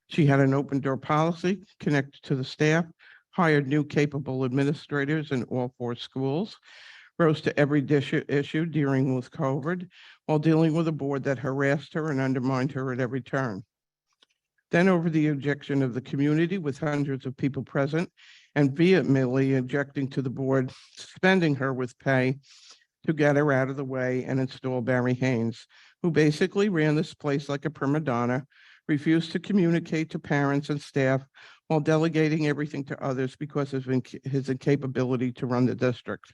She had an open door policy, connected to the staff, hired new capable administrators in all 4 schools, rose to every issue dealing with COVID while dealing with a board that harassed her and undermined her at every turn. Then over the objection of the community with hundreds of people present and vehemently objecting to the board, suspending her with pay to get her out of the way and install Barry Haynes, who basically ran this place like a prima donna, refused to communicate to parents and staff while delegating everything to others because of his incapability to run the district.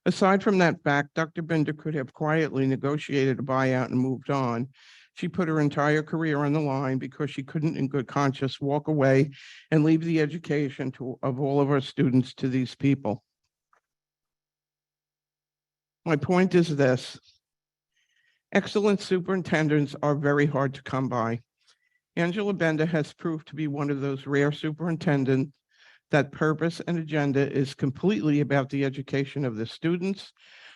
Aside from that fact, Dr. Bender could have quietly negotiated a buyout and moved on. She put her entire career on the line because she couldn't in good conscience walk away and leave the education of all of our students to these people. My point is this: excellent superintendents are very hard to come by. Angela Bender has proved to be one of those rare superintendents that purpose and agenda is completely about the education of the students,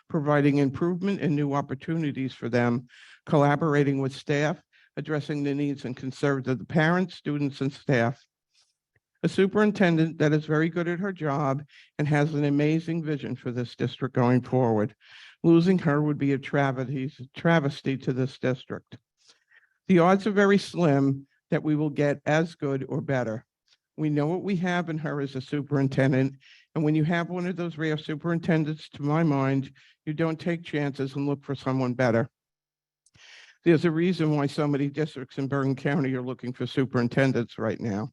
providing improvement and new opportunities for them, collaborating with staff, addressing the needs and concerns of the parents, students, and staff. A superintendent that is very good at her job and has an amazing vision for this district going forward. Losing her would be a travesty to this district. The odds are very slim that we will get as good or better. We know what we have in her as a superintendent, and when you have one of those rare superintendents, to my mind, you don't take chances and look for someone better. There's a reason why so many districts in Bergen County are looking for superintendents right now.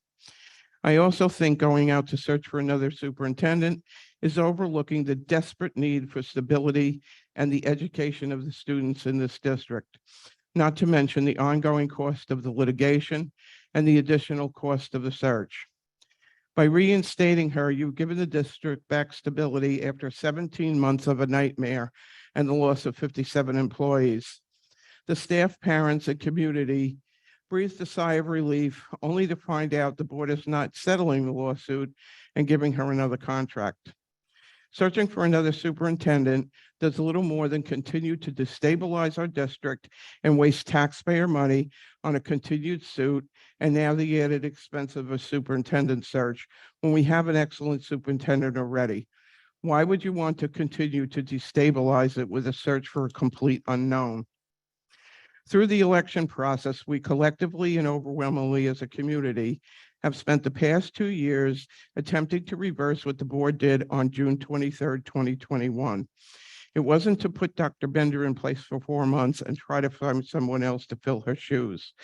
I also think going out to search for another superintendent is overlooking the desperate need for stability and the education of the students in this district, not to mention the ongoing cost of the litigation and the additional cost of the search. By reinstating her, you've given the district back stability after 17 months of a nightmare and the loss of 57 employees. The staff, parents, and community breathed a sigh of relief, only to find out the board is not settling the lawsuit and giving her another contract. Searching for another superintendent does little more than continue to destabilize our district and waste taxpayer money on a continued suit, and now the added expense of a superintendent search when we have an excellent superintendent already. Why would you want to continue to destabilize it with a search for a complete unknown? Through the election process, we collectively and overwhelmingly as a community have spent the past 2 years attempting to reverse what the board did on June 23rd, 2021. It wasn't to put Dr. Bender in place for 4 months and try to find someone else to fill her shoes.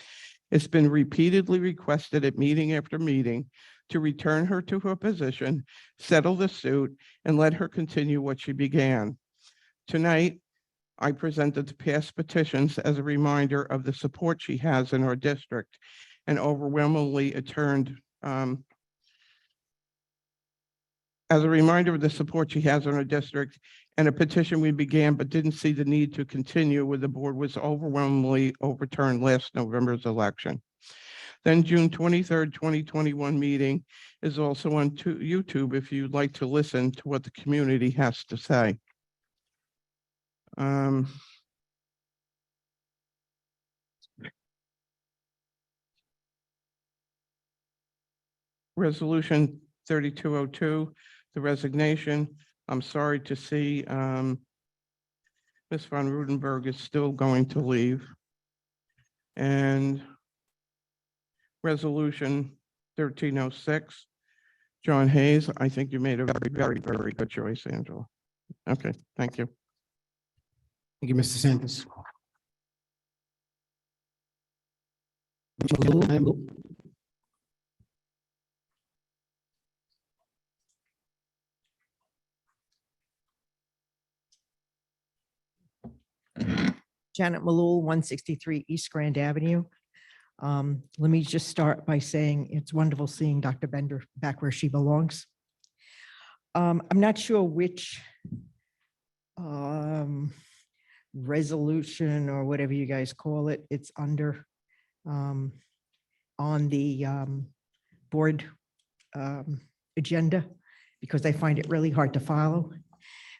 It's been repeatedly requested at meeting after meeting to return her to her position, settle the suit, and let her continue what she began. Tonight, I presented the past petitions as a reminder of the support she has in our district, and overwhelmingly it turned as a reminder of the support she has in our district, and a petition we began but didn't see the need to continue with the board was overwhelmingly overturned last November's election. Then June 23rd, 2021 meeting is also on YouTube if you'd like to listen to what the community has to say. Resolution 3202, the resignation. I'm sorry to see Ms. von Rudenberg is still going to leave. And resolution 1306, John Hayes. I think you made a very good choice, Angela. Okay, thank you. Thank you, Mr. Santos. Janet Malul, 163 East Grand Avenue. Let me just start by saying it's wonderful seeing Dr. Bender back where she belongs. I'm not sure which resolution or whatever you guys call it. It's under on the board agenda because I find it really hard to follow.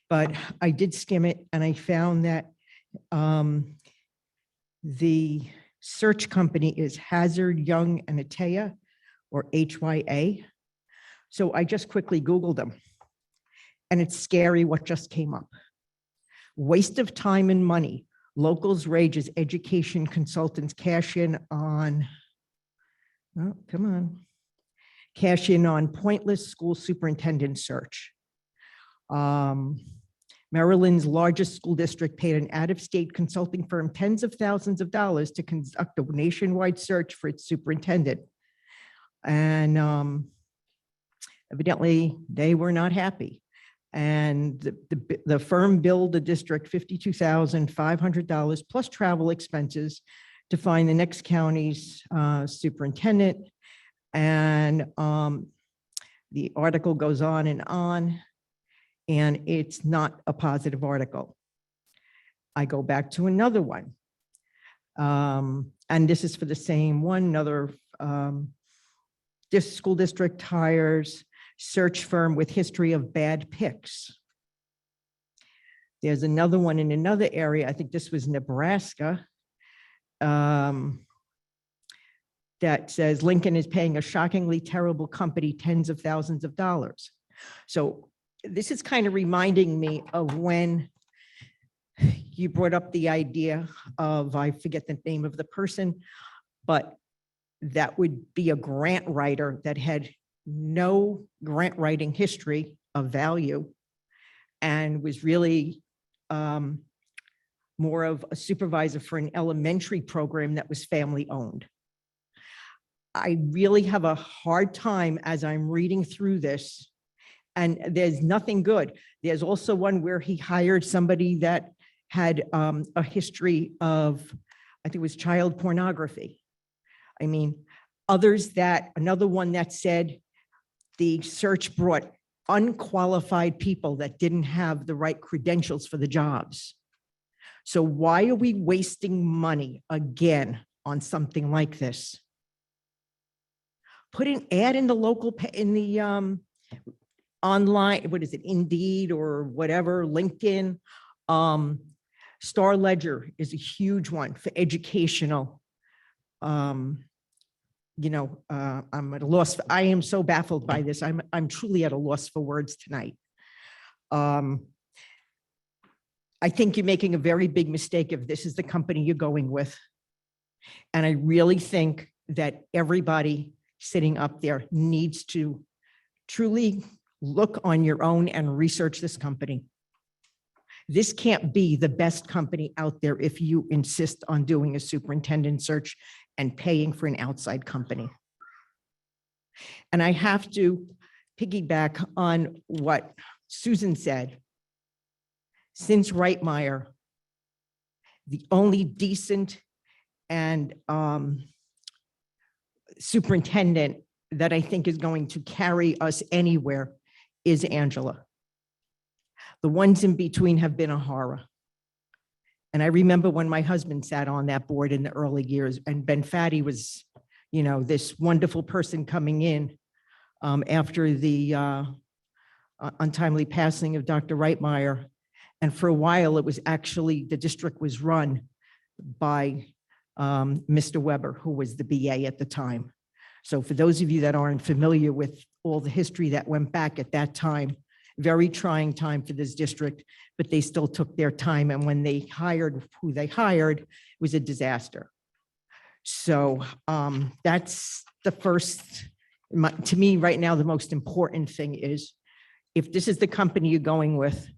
But I did skim it and I found that the search company is Hazard, Young and Atea, or HYA. So I just quickly Googled them. And it's scary what just came up. Waste of time and money. Locals rage as education consultants cash in on, oh, come on. Cash in on pointless school superintendent search. Maryland's largest school district paid an out-of-state consulting firm tens of thousands of dollars to conduct a nationwide search for its superintendent. And evidently, they were not happy. And the firm billed the district $52,500 plus travel expenses to find the next county's superintendent. And the article goes on, and it's not a positive article. I go back to another one. And this is for the same one, another this school district hires search firm with history of bad picks. There's another one in another area, I think this was Nebraska, that says Lincoln is paying a shockingly terrible company tens of thousands of dollars. So this is kind of reminding me of when you brought up the idea of, I forget the name of the person, but that would be a grant writer that had no grant writing history of value and was really more of a supervisor for an elementary program that was family owned. I really have a hard time as I'm reading through this, and there's nothing good. There's also one where he hired somebody that had a history of, I think it was child pornography. I mean, another one that said the search brought unqualified people that didn't have the right credentials for the jobs. So why are we wasting money again on something like this? Put an ad in the local, in the online, what is it, Indeed or whatever, LinkedIn. Star Ledger is a huge one for educational. I'm at a loss. I am so baffled by this. I'm truly at a loss for words tonight. I think you're making a very big mistake if this is the company you're going with. And I really think that everybody sitting up there needs to truly look on your own and research this company. This can't be the best company out there if you insist on doing a superintendent search and paying for an outside company. And I have to piggyback on what Susan said. Since Reitmeyer, the only decent and superintendent that I think is going to carry us anywhere is Angela. The ones in between have been a horror. And I remember when my husband sat on that board in the early years, and Ben Faddy was, this wonderful person coming in after the untimely passing of Dr. Reitmeyer. And for a while, it was actually, the district was run by Mr. Weber, who was the BA at the time. So for those of you that aren't familiar with all the history that went back at that time, very trying time for this district, but they still took their time. And when they hired who they hired, it was a disaster. So that's the first, to me right now, the most important thing is, if this is the company you're going with,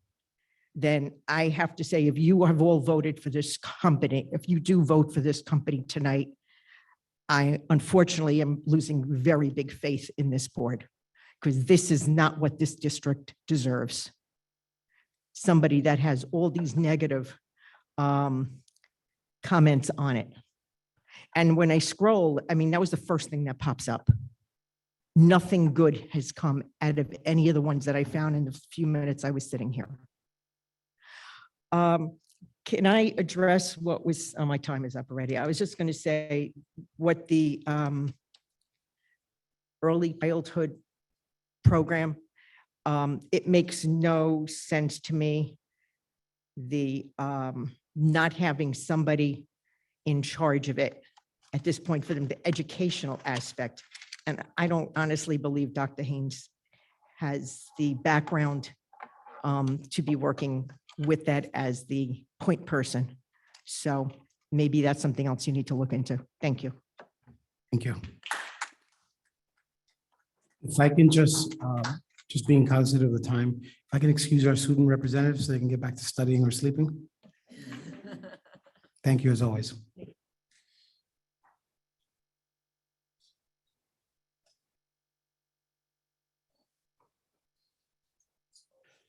then I have to say, if you have all voted for this company, if you do vote for this company tonight, I unfortunately am losing very big faith in this board, because this is not what this district deserves. Somebody that has all these negative comments on it. And when I scroll, I mean, that was the first thing that pops up. Nothing good has come out of any of the ones that I found in the few minutes I was sitting here. Can I address what was, oh, my time is up already. I was just going to say what the early childhood program, it makes no sense to me, the not having somebody in charge of it at this point for them, the educational aspect. And I don't honestly believe Dr. Haynes has the background to be working with that as the point person. So maybe that's something else you need to look into. Thank you. Thank you. If I can just being cognizant of the time, if I can excuse our student representatives so they can get back to studying or sleeping. Thank you as always.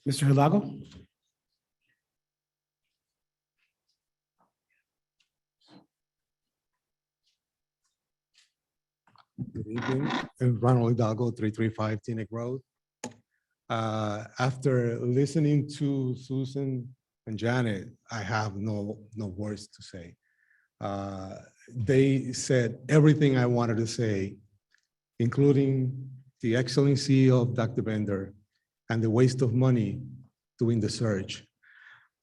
Mr. Hidalgo? Good evening. Ronald Hidalgo, 335 Teaneck Road. After listening to Susan and Janet, I have no words to say. They said everything I wanted to say, including the excellency of Dr. Bender and the waste of money doing the search.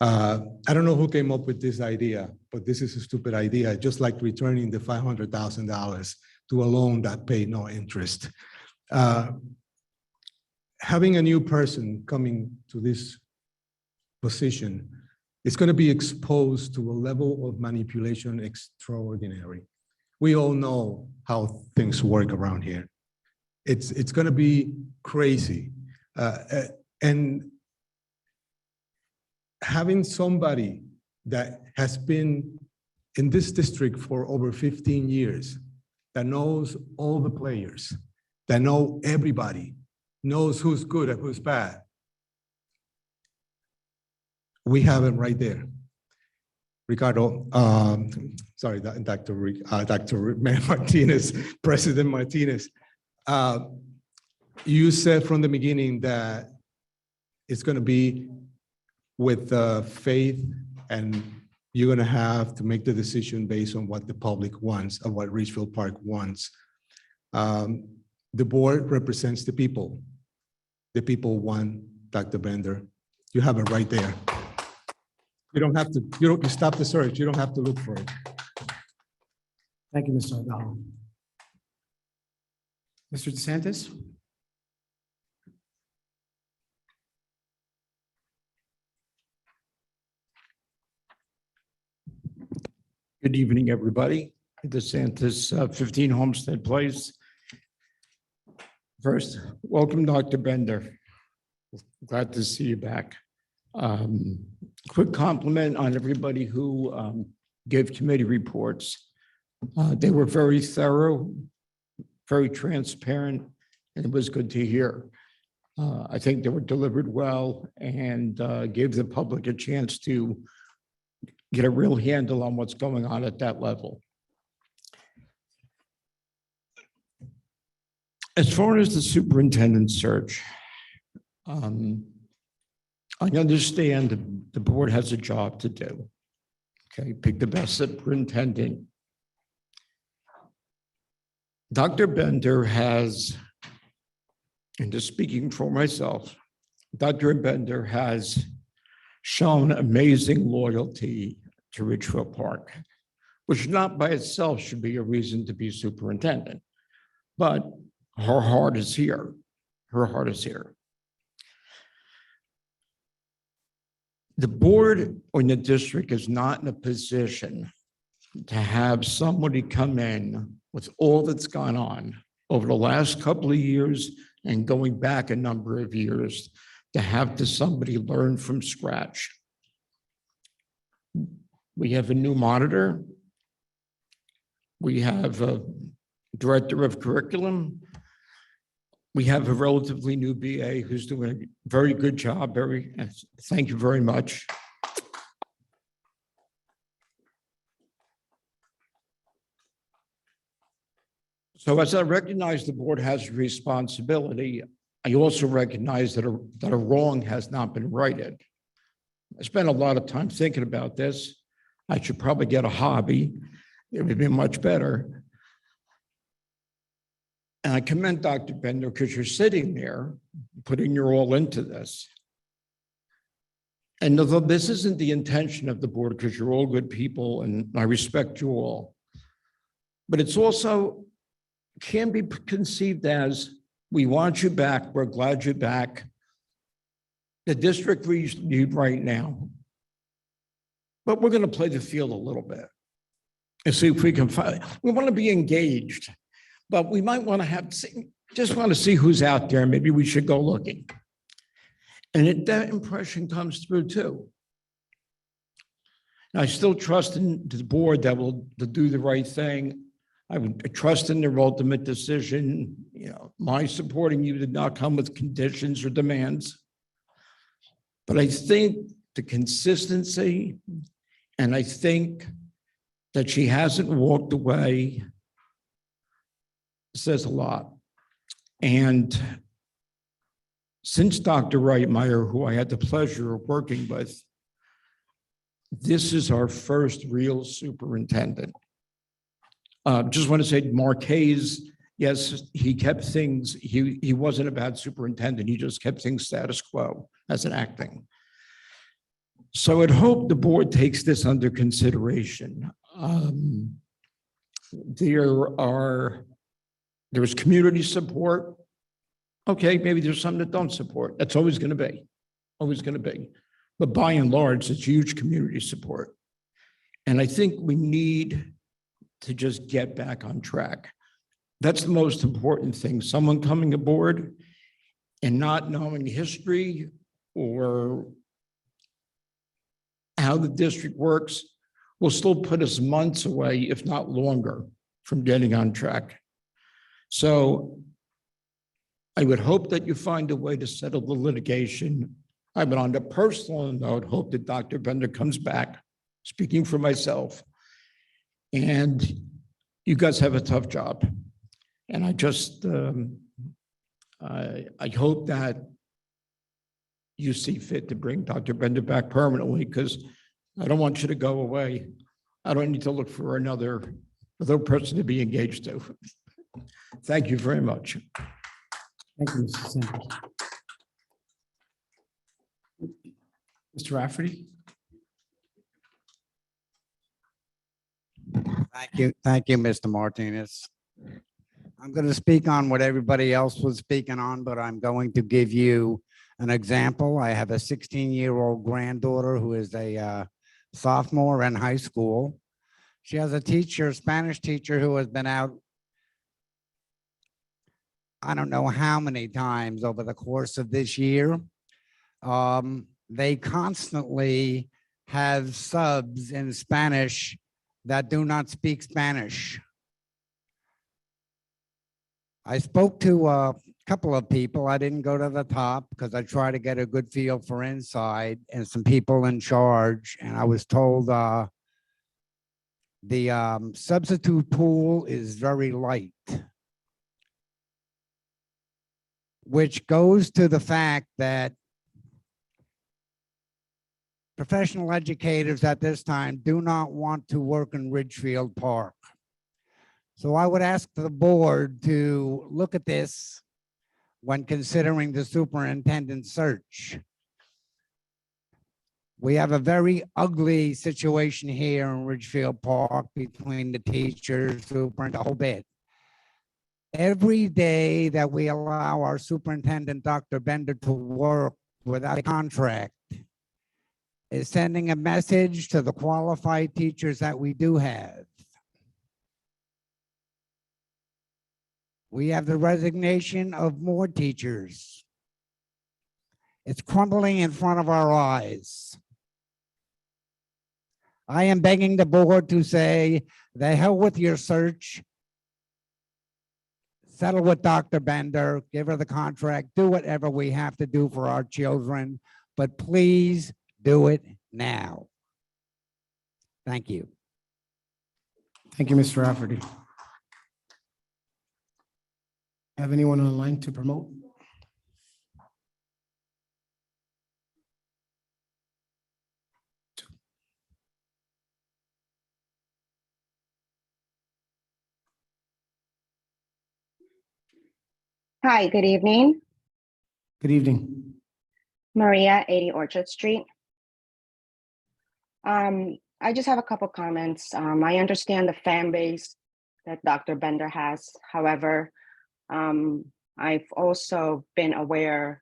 I don't know who came up with this idea, but this is a stupid idea, just like returning the $500,000 to a loan that paid no interest. Having a new person coming to this position is going to be exposed to a level of manipulation extraordinary. We all know how things work around here. It's going to be crazy. And having somebody that has been in this district for over 15 years, that knows all the players, that know everybody, knows who's good and who's bad. We have him right there. Ricardo, sorry, Dr. Martinez, President Martinez, you said from the beginning that it's going to be with faith, and you're going to have to make the decision based on what the public wants and what Ridgefield Park wants. The board represents the people. The people want Dr. Bender. You have it right there. You don't have to, you stop the search. You don't have to look for it. Thank you, Mr. O'Donnell. Mr. DeSantis? Good evening, everybody. DeSantis, 15 Homestead Place. First, welcome, Dr. Bender. Glad to see you back. Quick compliment on everybody who gave committee reports. They were very thorough, very transparent, and it was good to hear. I think they were delivered well and gave the public a chance to get a real handle on what's going on at that level. As far as the superintendent search, I understand the board has a job to do. Okay, pick the best superintendent. Dr. Bender has, and just speaking for myself, Dr. Bender has shown amazing loyalty to Ridgefield Park, which not by itself should be a reason to be superintendent, but her heart is here. Her heart is here. The board or the district is not in a position to have somebody come in with all that's gone on over the last couple of years and going back a number of years to have somebody learn from scratch. We have a new monitor. We have a director of curriculum. We have a relatively new BA who's doing a very good job. Thank you very much. So as I recognize the board has a responsibility, I also recognize that a wrong has not been righted. I spent a lot of time thinking about this. I should probably get a hobby. It would be much better. And I commend Dr. Bender because you're sitting there, putting your all into this. And although this isn't the intention of the board, because you're all good people and I respect you all, but it's also can be conceived as, we want you back, we're glad you're back. The district we need right now. But we're going to play the field a little bit and see if we can find, we want to be engaged, but we might want to have, just want to see who's out there. Maybe we should go looking. And that impression comes through too. I still trust in the board that will do the right thing. I would trust in their ultimate decision. You know, my supporting you did not come with conditions or demands. But I think the consistency, and I think that she hasn't walked away, says a lot. And since Dr. Reitmeyer, who I had the pleasure of working with, this is our first real superintendent. Just want to say Marquez, yes, he kept things, he wasn't a bad superintendent. He just kept things status quo as an acting. So I'd hope the board takes this under consideration. There's community support. Okay, maybe there's some that don't support. That's always going to be, always going to be. But by and large, it's huge community support. And I think we need to just get back on track. That's the most important thing. Someone coming aboard and not knowing history or how the district works will still put us months away, if not longer, from getting on track. So I would hope that you find a way to settle the litigation. I would, on a personal note, hope that Dr. Bender comes back, speaking for myself. And you guys have a tough job. And I just, I hope that you see fit to bring Dr. Bender back permanently, because I don't want you to go away. I don't need to look for another person to be engaged to. Thank you very much. Thank you, Mr. Sanders. Mr. Rafferty? Thank you, Mr. Martinez. I'm going to speak on what everybody else was speaking on, but I'm going to give you an example. I have a 16-year-old granddaughter who is a sophomore in high school. She has a teacher, Spanish teacher, who has been out, I don't know how many times over the course of this year. They constantly have subs in Spanish that do not speak Spanish. I spoke to a couple of people. I didn't go to the top because I try to get a good feel for inside and some people in charge. And I was told the substitute pool is very light, which goes to the fact that professional educators at this time do not want to work in Ridgefield Park. So I would ask the board to look at this when considering the superintendent search. We have a very ugly situation here in Ridgefield Park between the teachers, superintendent, the whole bit. Every day that we allow our superintendent, Dr. Bender, to work without a contract is sending a message to the qualified teachers that we do have. We have the resignation of more teachers. It's crumbling in front of our eyes. I am begging the board to say, the hell with your search. Settle with Dr. Bender, give her the contract, do whatever we have to do for our children, but please do it now. Thank you. Thank you, Mr. Rafferty. Have anyone on the line to promote? Hi, good evening. Good evening. Maria, 80 Orchard Street. I just have a couple comments. I understand the fan base that Dr. Bender has. However, I've also been aware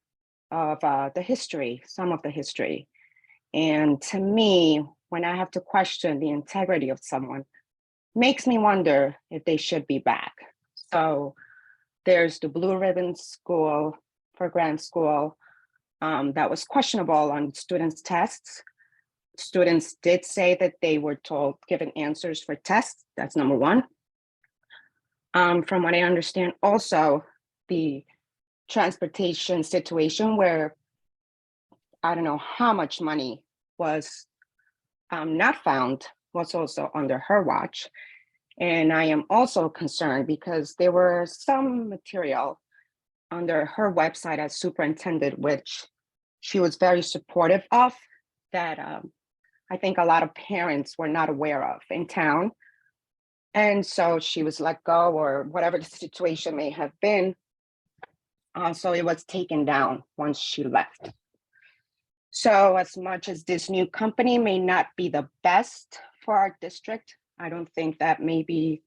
of the history, some of the history. And to me, when I have to question the integrity of someone, makes me wonder if they should be back. So there's the Blue Ribbon School for Grant School that was questionable on students' tests. Students did say that they were told, given answers for tests. That's number one. From what I understand, also the transportation situation where I don't know how much money was not found was also under her watch. And I am also concerned because there were some material under her website as superintendent, which she was very supportive of, that I think a lot of parents were not aware of in town. And so she was let go, or whatever the situation may have been. So it was taken down once she left. So as much as this new company may not be the best for our district, I don't think that may be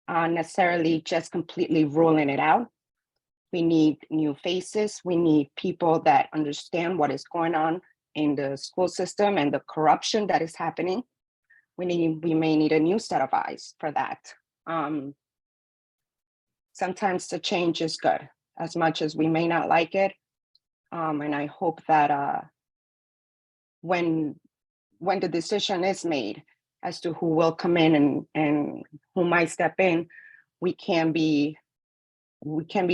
necessarily just completely ruling it out. We need new faces. We need people that understand what is going on in the school system and the corruption that is happening. We may need a new set of eyes for that. Sometimes the change is good, as much as we may not like it. And I hope that when the decision is made as to who will come in and who might step in, we can be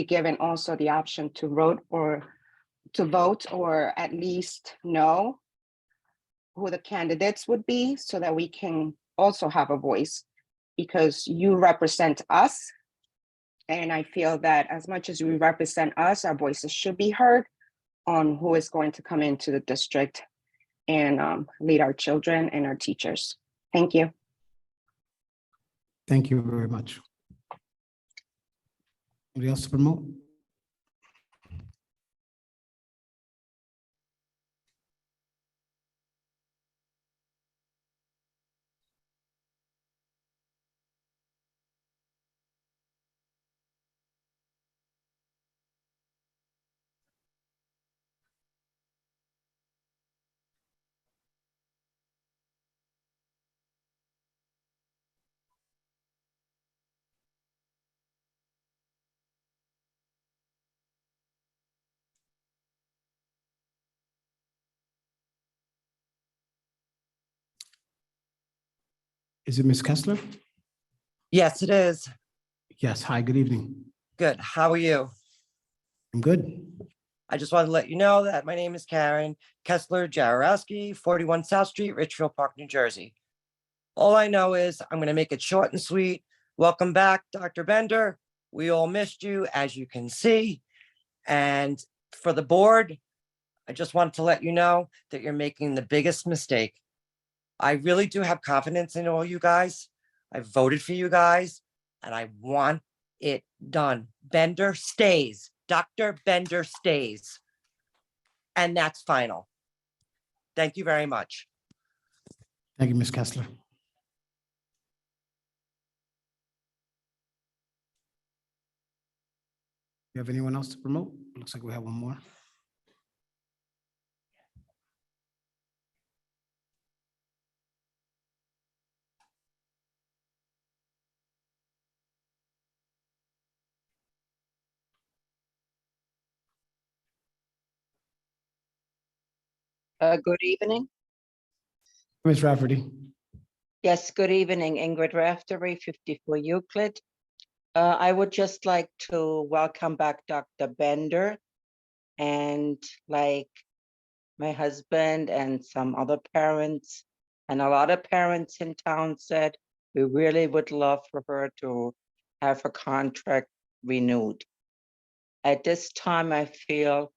given also the option to vote or at least know who the candidates would be, so that we can also have a voice, because you represent us. And I feel that as much as we represent us, our voices should be heard on who is going to come into the district and lead our children and our teachers. Thank you. Thank you very much. Anybody else to promote? Is it Ms. Kessler? Yes, it is. Yes. Hi, good evening. Good. How are you? I'm good. I just wanted to let you know that my name is Karen Kessler Jarowski, 41 South Street, Richfield Park, New Jersey. All I know is I'm going to make it short and sweet. Welcome back, Dr. Bender. We all missed you, as you can see. And for the board, I just wanted to let you know that you're making the biggest mistake. I really do have confidence in all you guys. I voted for you guys, and I want it done. Bender stays. Dr. Bender stays. And that's final. Thank you very much. Thank you, Ms. Kessler. You have anyone else to promote? Looks like we have one more. Good evening. Ms. Rafferty. Yes, good evening. Ingrid Raftery, 54 Euclid. I would just like to welcome back Dr. Bender, and like my husband and some other parents and a lot of parents in town said, we really would love for her to have her contract renewed. At this time, I feel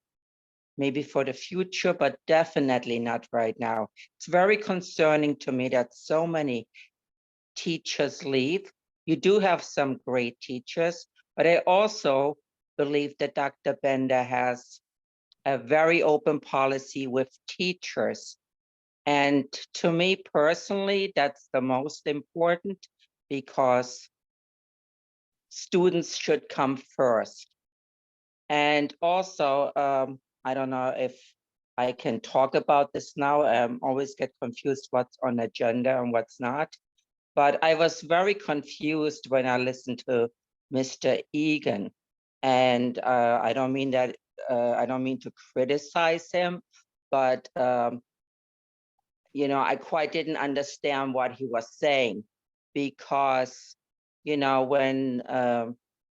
maybe for the future, but definitely not right now. It's very concerning to me that so many teachers leave. You do have some great teachers, but I also believe that Dr. Bender has a very open policy with teachers. And to me personally, that's the most important because students should come first. And also, I don't know if I can talk about this now. I always get confused what's on agenda and what's not. But I was very confused when I listened to Mr. Egan. And I don't mean that, I don't mean to criticize him, but you know, I quite didn't understand what he was saying because, you know, when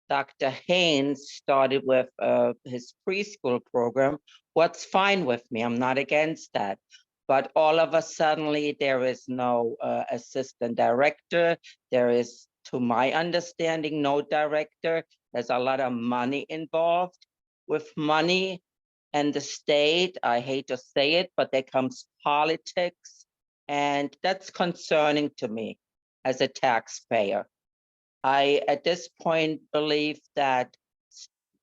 Dr. Haynes started with his preschool program, what's fine with me, I'm not against that. But all of a suddenly there is no assistant director. There is, to my understanding, no director. There's a lot of money involved. With money and the state, I hate to say it, but there comes politics. And that's concerning to me as a taxpayer. I, at this point, believe that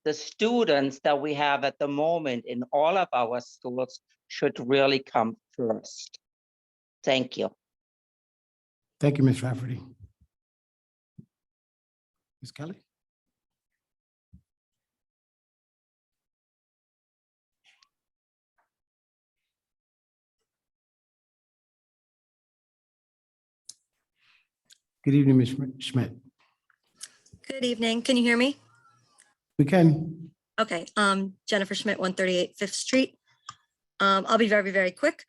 the students that we have at the moment in all of our schools should really come first. Thank you. Thank you, Ms. Rafferty. Ms. Kelly? Good evening, Ms. Schmidt. Good evening. Can you hear me? We can. Okay, Jennifer Schmidt, 138 Fifth Street. I'll be very, very quick.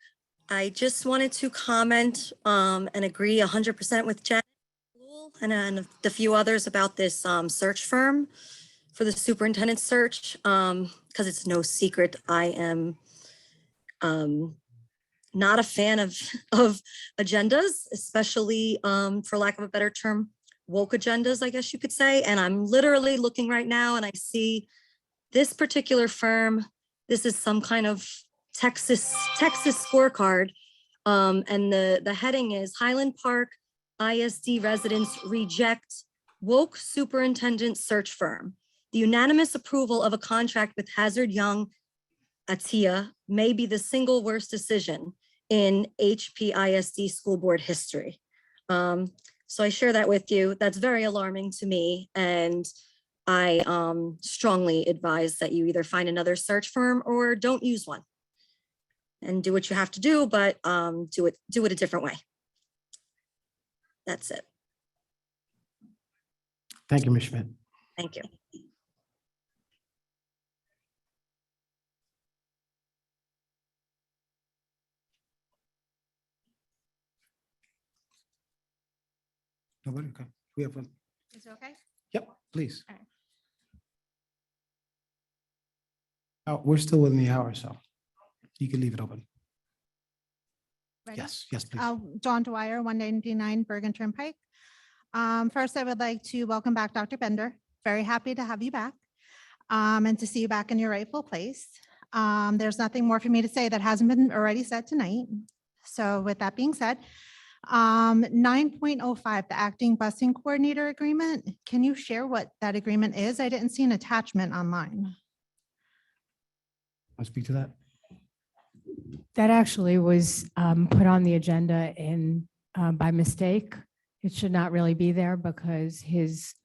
I just wanted to comment and agree 100% with Jen and the few others about this search firm for the superintendent search, because it's no secret I am not a fan of agendas, especially for lack of a better term, woke agendas, I guess you could say. And I'm literally looking right now and I see this particular firm. This is some kind of Texas scorecard. And the heading is Highland Park ISD residents reject woke superintendent search firm. The unanimous approval of a contract with Hazard Young Atia may be the single worst decision in HPISD school board history. So I share that with you. That's very alarming to me. And I strongly advise that you either find another search firm or don't use one and do what you have to do, but do it a different way. That's it. Thank you, Ms. Schmidt. Thank you. Nobody? Okay. We have one. Is it okay? Yep, please. All right. We're still within the hour, so you can leave it open. Ready? Yes, yes, please. Dawn Dwyer, 199 Bergen Turnpike. First, I would like to welcome back Dr. Bender. Very happy to have you back and to see you back in your rightful place. There's nothing more for me to say that hasn't been already said tonight. So with that being said, 9.05, the acting busing coordinator agreement. Can you share what that agreement is? I didn't see an attachment online. I'll speak to that. That actually was put on the agenda by mistake. It should not really be there because his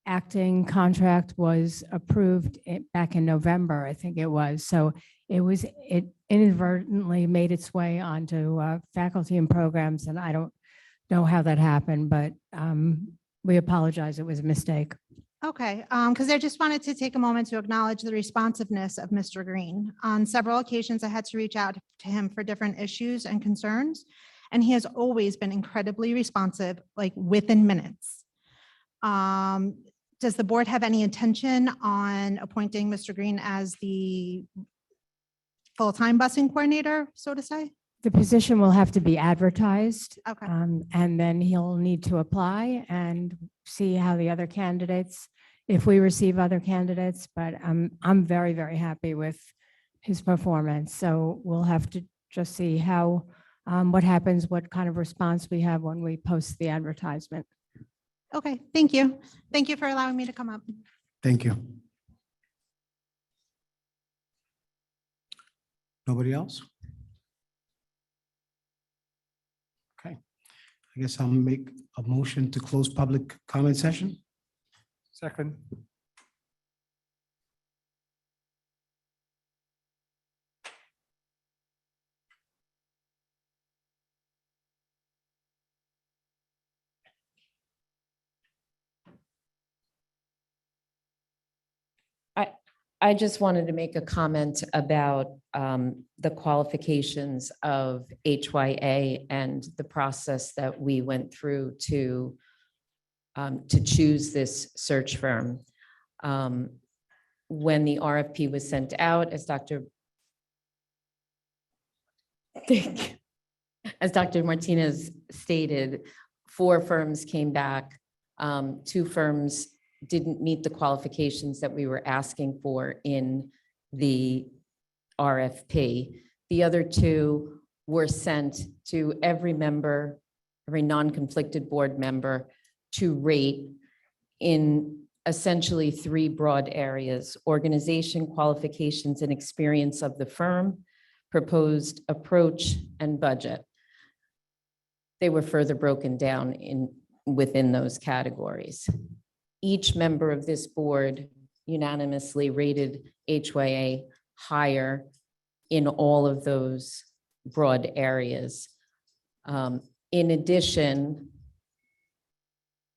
acting contract was approved back in November, I think it was. So it inadvertently made its way onto faculty and programs, and I don't know how that happened, but we apologize. It was a mistake. Okay, because I just wanted to take a moment to acknowledge the responsiveness of Mr. Green. On several occasions, I had to reach out to him for different issues and concerns, and he has always been incredibly responsive, like within minutes. Does the board have any intention on appointing Mr. Green as the full-time busing coordinator, so to say? The position will have to be advertised. Okay. And then he'll need to apply and see how the other candidates, if we receive other candidates, but I'm very, very happy with his performance. So we'll have to just see how, what happens, what kind of response we have when we post the advertisement. Okay, thank you. Thank you for allowing me to come up. Thank you. Nobody else? Okay, I guess I'll make a motion to close public comment session. Second. I just wanted to make a comment about the qualifications of HYA and the process that we went through to choose this search firm. When the RFP was sent out, as Dr. Martinez stated, 4 firms came back. 2 firms didn't meet the qualifications that we were asking for in the RFP. The other 2 were sent to every member, every non-conflicted board member to rate in essentially 3 broad areas: organization, qualifications, and experience of the firm, proposed approach, and budget. They were further broken down within those categories. Each member of this board unanimously rated HYA higher in all of those broad areas. In addition,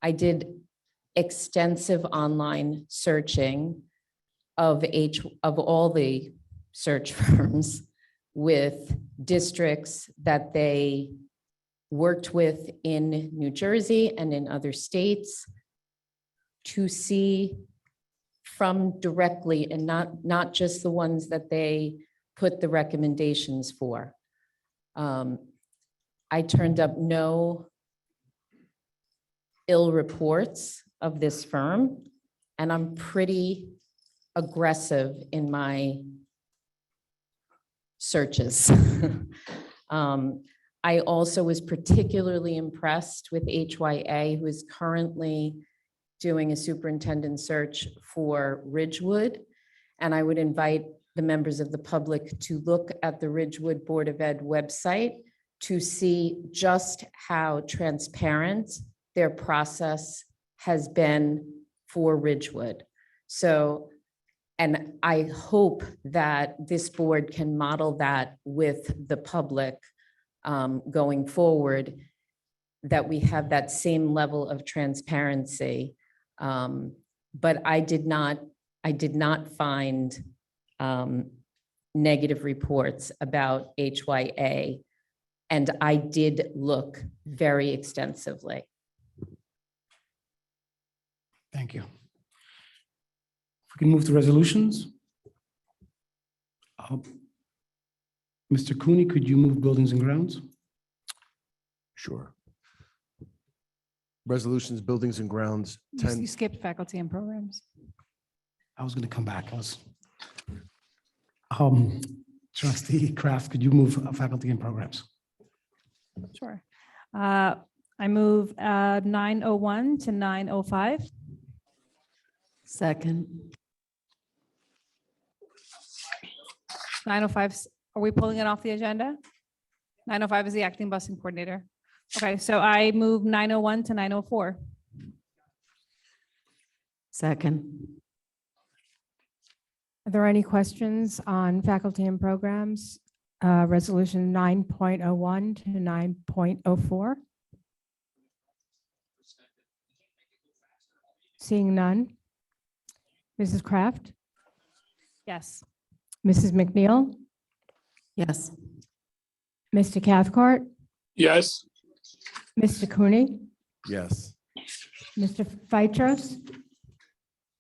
I did extensive online searching of all the search firms with districts that they worked with in New Jersey and in other states to see from directly, and not just the ones that they put the recommendations for. I turned up no ill reports of this firm, and I'm pretty aggressive in my searches. I also was particularly impressed with HYA, who is currently doing a superintendent search for Ridgewood. And I would invite the members of the public to look at the Ridgewood Board of Ed website to see just how transparent their process has been for Ridgewood. So, and I hope that this board can model that with the public going forward, that we have that same level of transparency. But I did not find negative reports about HYA, and I did look very extensively. Thank you. If we can move to resolutions. Mr. Cooney, could you move buildings and grounds? Sure. Resolutions, buildings and grounds, You 10. you skipped faculty and programs. I was going to come back. Trustee Kraft, could you move faculty and programs? Sure. I move 901 to 905. Second. 905, are we pulling it off the agenda? 905 is the acting busing coordinator. Okay, so I move 901 to 904. Second. Are there any questions on faculty and programs? Resolution 9.01 to 9.04? Seeing none. Mrs. Kraft? Yes. Mrs. McNeil? Yes. Mr. Cathcart? Yes. Mr. Cooney? Yes. Mr. Phytros?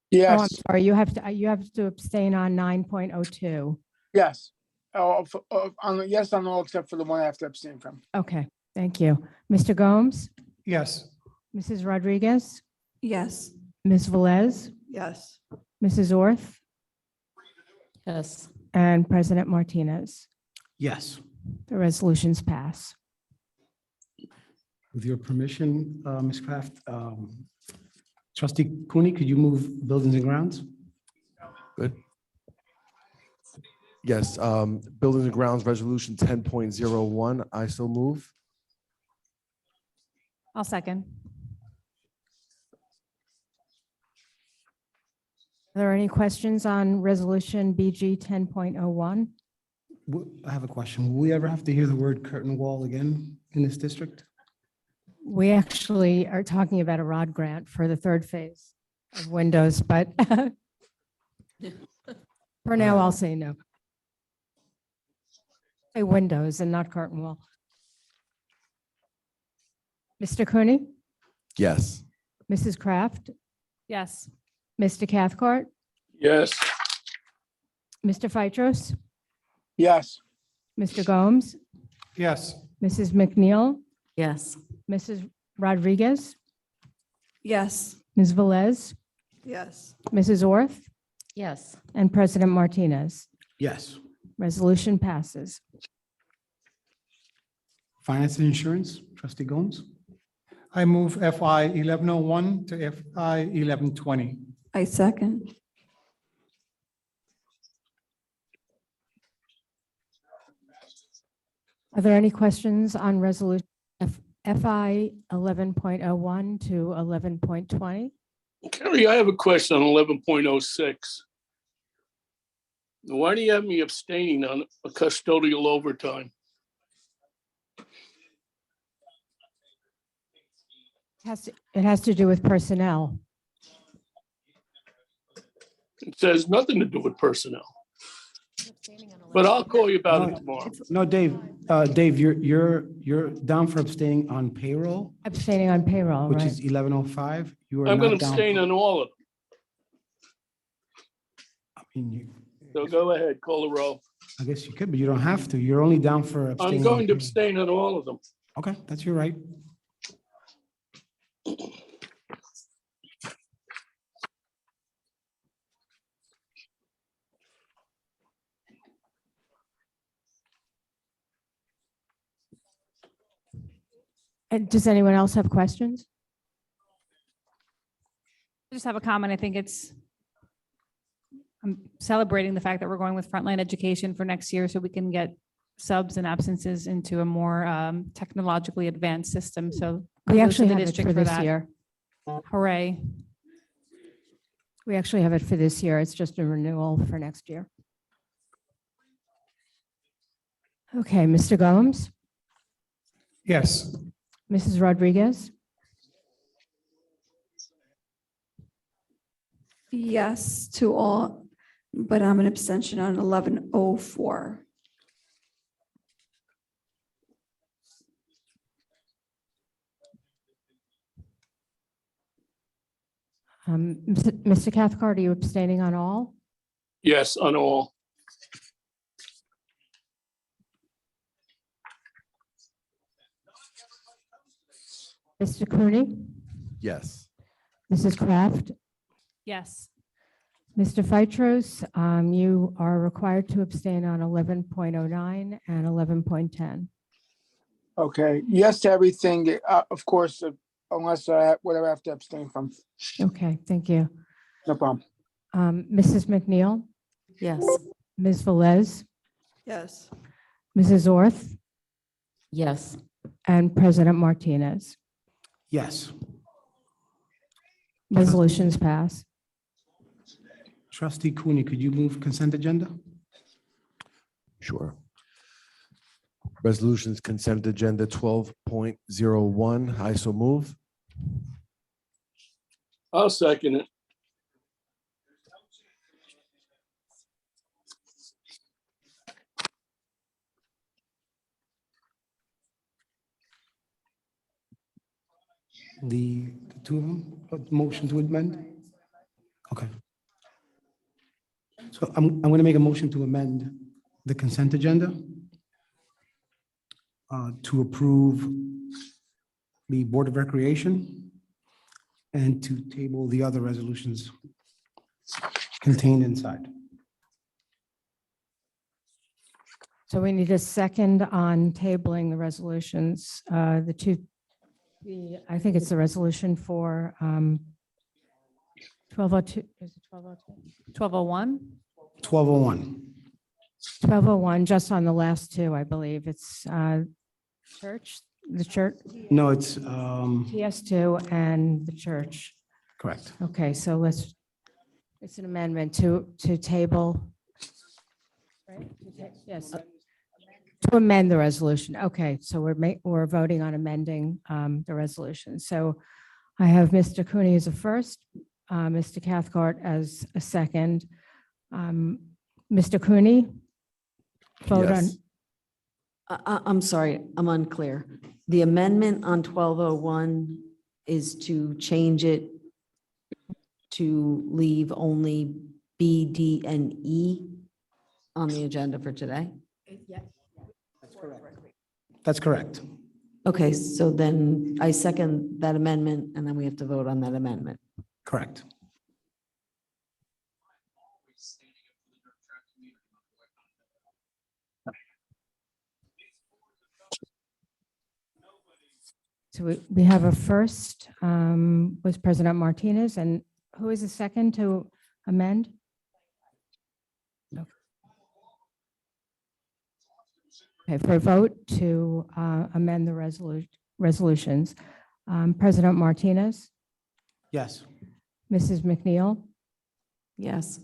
Yes. Oh, I'm sorry, you have to abstain on 9.02. Yes. Yes on all except for the one I have to abstain from. Okay, thank you. Mr. Gomes? Yes. Mrs. Rodriguez? Yes. Ms. Velez? Yes. Mrs. Orth? Yes. And President Martinez. Yes. The resolutions pass. With your permission, Ms. Kraft, Trustee Cooney, could you move buildings and grounds? Good. Yes, Buildings and Grounds Resolution 10.01, I so move. I'll second. Are there any questions on resolution BG 10.01? I have a question. Will we ever have to hear the word curtain wall again in this district? We actually are talking about a ROD grant for the third phase of windows, but for now, I'll say no. Say windows and not curtain wall. Mr. Cooney, Yes. Mrs. Kraft, Yes. Mr. Cathcart, Yes. Mr. Phytros, Yes. Mr. Gomes, Yes. Mrs. McNeil, Yes. Mrs. Rodriguez, Yes. Ms. Velez, Yes. Mrs. Orth, Yes. and President Martinez. Yes. Resolution passes. Finance and Insurance, Trustee Gomes. I move FI 1101 to FI 1120. I second. Are there any questions on resolution FI 11.01 to 11.20? Carrie, I have a question on 11.06. Why do you have me abstaining on a custodial overtime? It has to do with personnel. It says nothing to do with personnel. But I'll call you about it tomorrow. No, Dave, Dave, you're down for abstaining on payroll, Abstaining on payroll, which right? is 1105. You are I'm going not to down. abstain on all of them. I mean, So go ahead, call the roll. I guess you could, but you don't have to. You're only down for abstaining. I'm on going to payroll. abstain on all of them. Okay, that's your right. And does anyone else have questions? I just have a comment. I think I'm celebrating the fact that we're going with frontline education for next year so we can get subs and absences into a more technologically advanced system. So We kudos to actually the have it district for this that. year. Hooray. We actually have it for this year. It's just a renewal for next year. Okay, Mr. Gomes, Yes. Mrs. Rodriguez, Yes to all, but I'm an abstention on 1104. Mr. Cathcart, are you abstaining on all? Yes, on all. Mr. Cooney, Yes. Mrs. Kraft, Yes. Mr. Phytros, you are required to abstain on 11.09 and 11.10. Okay, yes to everything, of course, unless whatever I have to abstain from. Okay, thank you. No problem. Mrs. McNeil, Yes. Ms. Velez, Yes. Mrs. Orth, Yes. and President Martinez. Yes. Resolutions pass. Trustee Cooney, could you move consent agenda? Sure. Resolutions consent agenda 12.01, I so move. I'll second it. The two of them, motion to amend? Okay. So I'm going to make a motion to amend the consent agenda to approve the Board of Recreation and to table the other resolutions contained inside. So we need a second on tabling the resolutions, I think it's the resolution for 1202, is it 1202? 1201. 1201. 1201, just on the last two, I believe. It's church, the church, No, it's, TS2 and the church. correct. Okay, so it's an amendment to table. Right? Yes. To amend the resolution. Okay, so we're voting on amending the resolution. So I have Mr. Cooney as a first, Mr. Cathcart as a second. Mr. Cooney? Vote on, Yes. I'm sorry, I'm unclear. The amendment on 1201 is to change it to leave only B, D, and E on the agenda for today? That's correct. Okay, so then I second that amendment, and then we have to vote on that amendment. Correct. so we have a first, was President Martinez, and who is the second to amend? Okay, for a vote to amend the resolutions. President Martinez, Yes. Mrs. McNeil, Yes.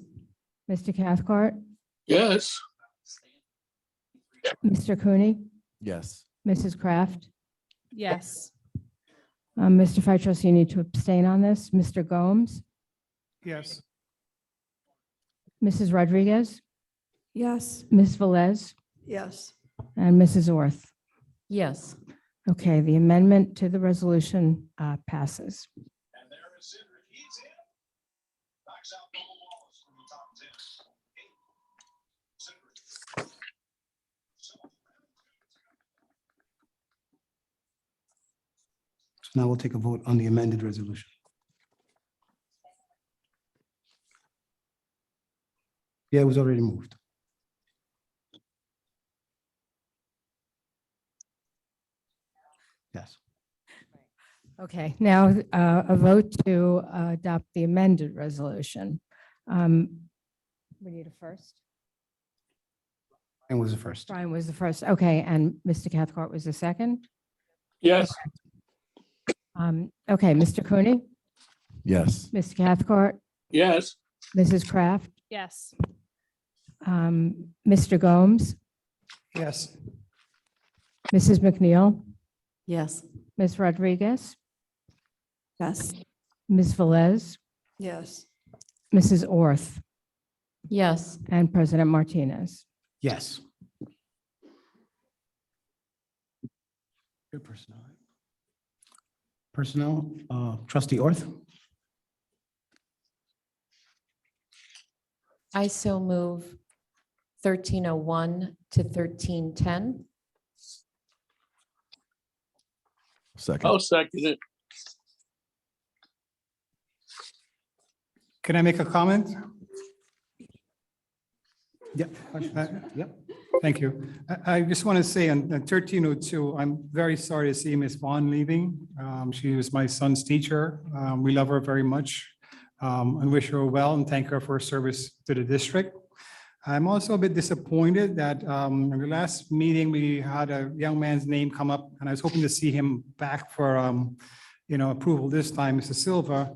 Mr. Cathcart, Yes. Mr. Cooney, Yes. Mrs. Kraft, Yes. Mr. Fitros, you need to abstain on this. Mr. Gomes, Yes. Mrs. Rodriguez, Yes. Ms. Velez, Yes. and Mrs. Orth. Yes. Okay, the amendment to the resolution passes. So now we'll take a vote on the amended resolution. Yeah, it was already moved. Yes. Okay, now a vote to adopt the amended resolution. We need a first. And was the first. Brian was the first. Okay, and Mr. Cathcart was the second. Yes. Okay, Mr. Cooney, Yes. Mr. Cathcart, Yes. Mrs. Kraft, Yes. Mr. Gomes, Yes. Mrs. McNeil, Yes. Ms. Rodriguez, Yes. Ms. Velez, Yes. Mrs. Orth, Yes. and President Martinez. Yes. Good personnel. Personnel, trustee Orth, I so move 1301 to 1310. Second. second it. Can I make a comment? yep. Yep. Thank you. I just want to say on 1302, I'm very sorry to see Ms. Vaughn leaving. She was my son's teacher. We love her very much and wish her well and thank her for her service to the district. I'm also a bit disappointed that in the last meeting, we had a young man's name come up and I was hoping to see him back for, approval this time, Mr. Silva.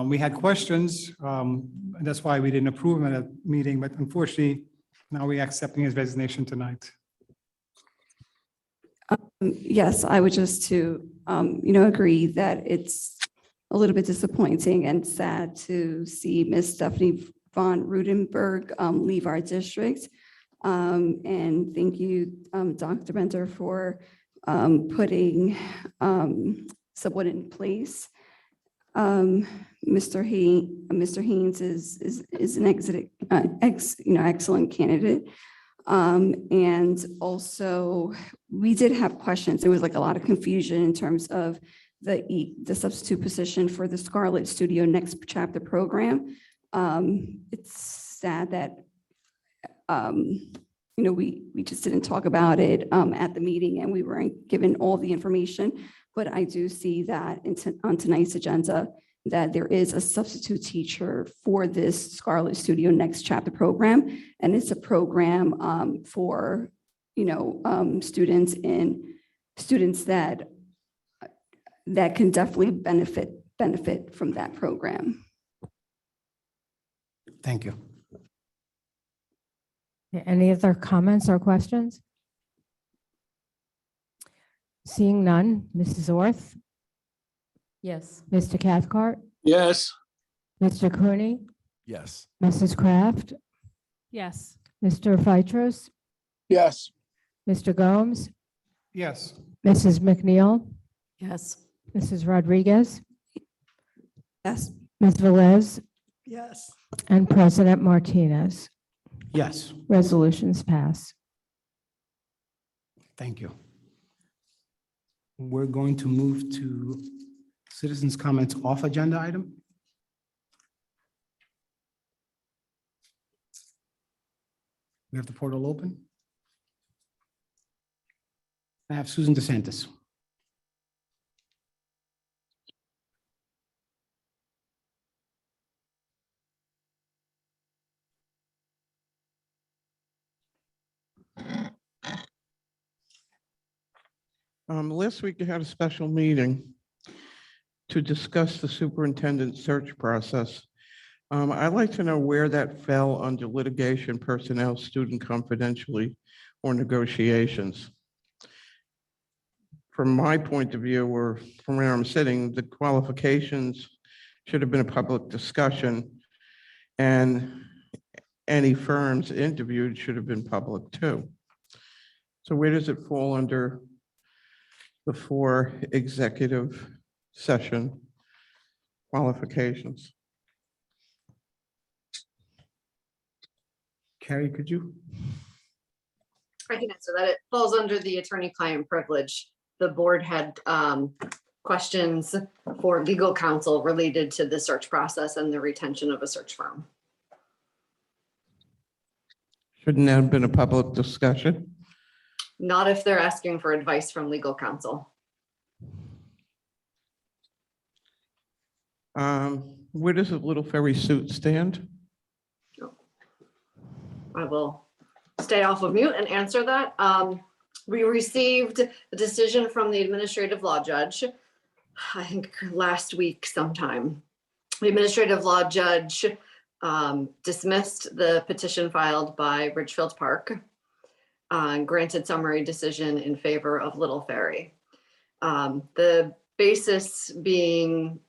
We had questions, and that's why we didn't approve him at that meeting, but unfortunately, now we're accepting his resignation tonight. Yes, I would just to, agree that it's a little bit disappointing and sad to see Ms. Stephanie von Rudenberg leave our district. And thank you, Dr. Bender, for putting someone in place. Mr. Haynes is an excellent candidate. And also we did have questions. There was like a lot of confusion in terms of the substitute position for the Scarlet Studio Next Chapter program. It's sad that, we just didn't talk about it at the meeting and we weren't given all the information. But I do see that on tonight's agenda, that there is a substitute teacher for this Scarlet Studio Next Chapter program. And it's a program for, students that can definitely benefit from that program. Thank you. Any other comments or questions? Seeing none, Mrs. Orth, Yes. Mr. Cathcart, Yes. Mr. Cooney, Yes. Mrs. Kraft, Yes. Mr. Phytros, Yes. Mr. Gomes, Yes. Mrs. McNeil, Yes. Mrs. Rodriguez, Yes. Ms. Velez, Yes. and President Martinez. Yes, Resolutions pass. thank you. We're going to move to citizens' comments off agenda item. We have the portal open. I have Susan DeSantis. Last week you had a special meeting to discuss the superintendent search process. I'd like to know where that fell under litigation, personnel, student confidentiality, or negotiations. From my point of view, or from where I'm sitting, the qualifications should have been a public discussion, and any firms interviewed should have been public too. So where does it fall under the 4 executive session qualifications? Carrie, could you? I can answer that. It falls under the attorney-client privilege. The board had questions for legal counsel related to the search process and the retention of a search firm. Shouldn't that have been a public discussion? Not if they're asking for advice from legal counsel. Where does the Little Ferry suit stand? I will stay off of mute and answer that. We received a decision from the administrative law judge, I think last week sometime. The administrative law judge dismissed the petition filed by Ridgefield Park and granted summary decision in favor of Little Ferry. The basis being,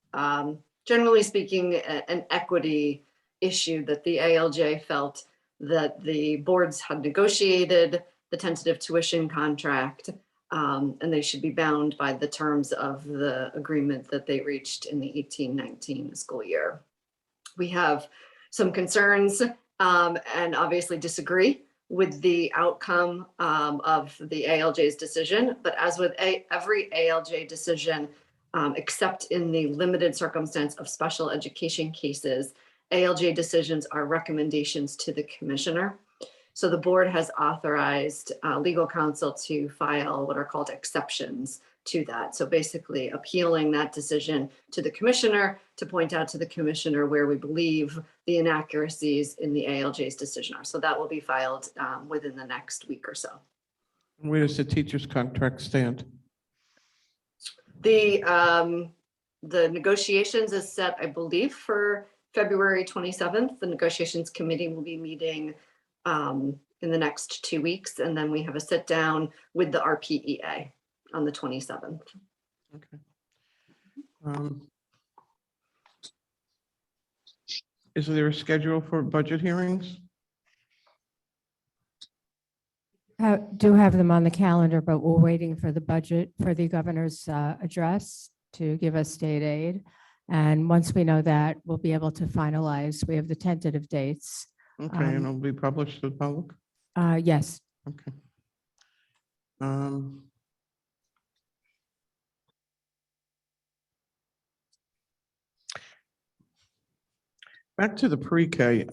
generally speaking, an equity issue that the ALJ felt that the boards had negotiated the tentative tuition contract, and they should be bound by the terms of the agreement that they reached in the 18-19 school year. We have some concerns and obviously disagree with the outcome of the ALJ's decision, but as with every ALJ decision, except in the limited circumstance of special education cases, ALJ decisions are recommendations to the commissioner. So the board has authorized legal counsel to file what are called exceptions to that. So basically appealing that decision to the commissioner to point out to the commissioner where we believe the inaccuracies in the ALJ's decision are. So that will be filed within the next week or so. Where does the teacher's contract stand? The negotiations is set, I believe, for February 27th. The negotiations committee will be meeting in the next 2 weeks, and then we have a sit down with the RPEA on the 27th. Okay. Is there a schedule for budget hearings? Do have them on the calendar, but we're waiting for the budget, for the governor's address to give us state aid. And once we know that, we'll be able to finalize. We have the tentative dates. Okay, and it'll be published to the public? Yes. Okay. Back to the pre-K.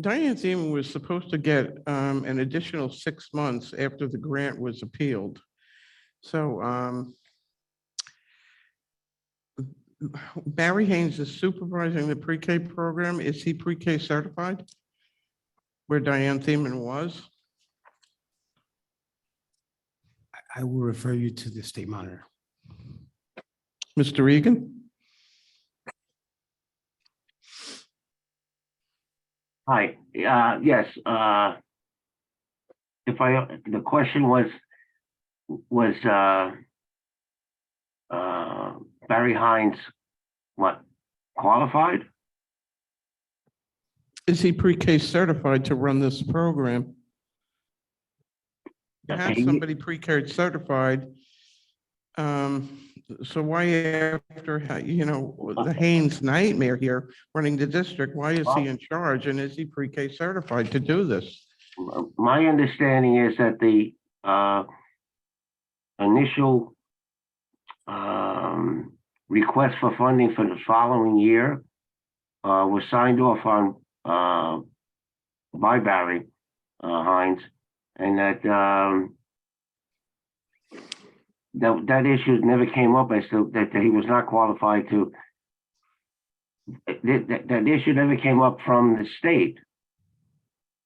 Diane Zeman was supposed to get an additional 6 months after the grant was appealed. So Barry Haynes is supervising the pre-K program. Is he pre-K certified? Where Diane Thiemann was? I will refer you to the state monitor. Mr. Egan? Hi, yes, the question was, Barry Hines, what, qualified? Is he pre-K certified to run this program? You have somebody pre-K certified. So why after, the Haynes nightmare here, running the district, why is he in charge and is he pre-K certified to do this? My understanding is that the initial request for funding for the following year was signed off on by Barry Hines, and that that issue never came up as to that he was not qualified to. That issue never came up from the state,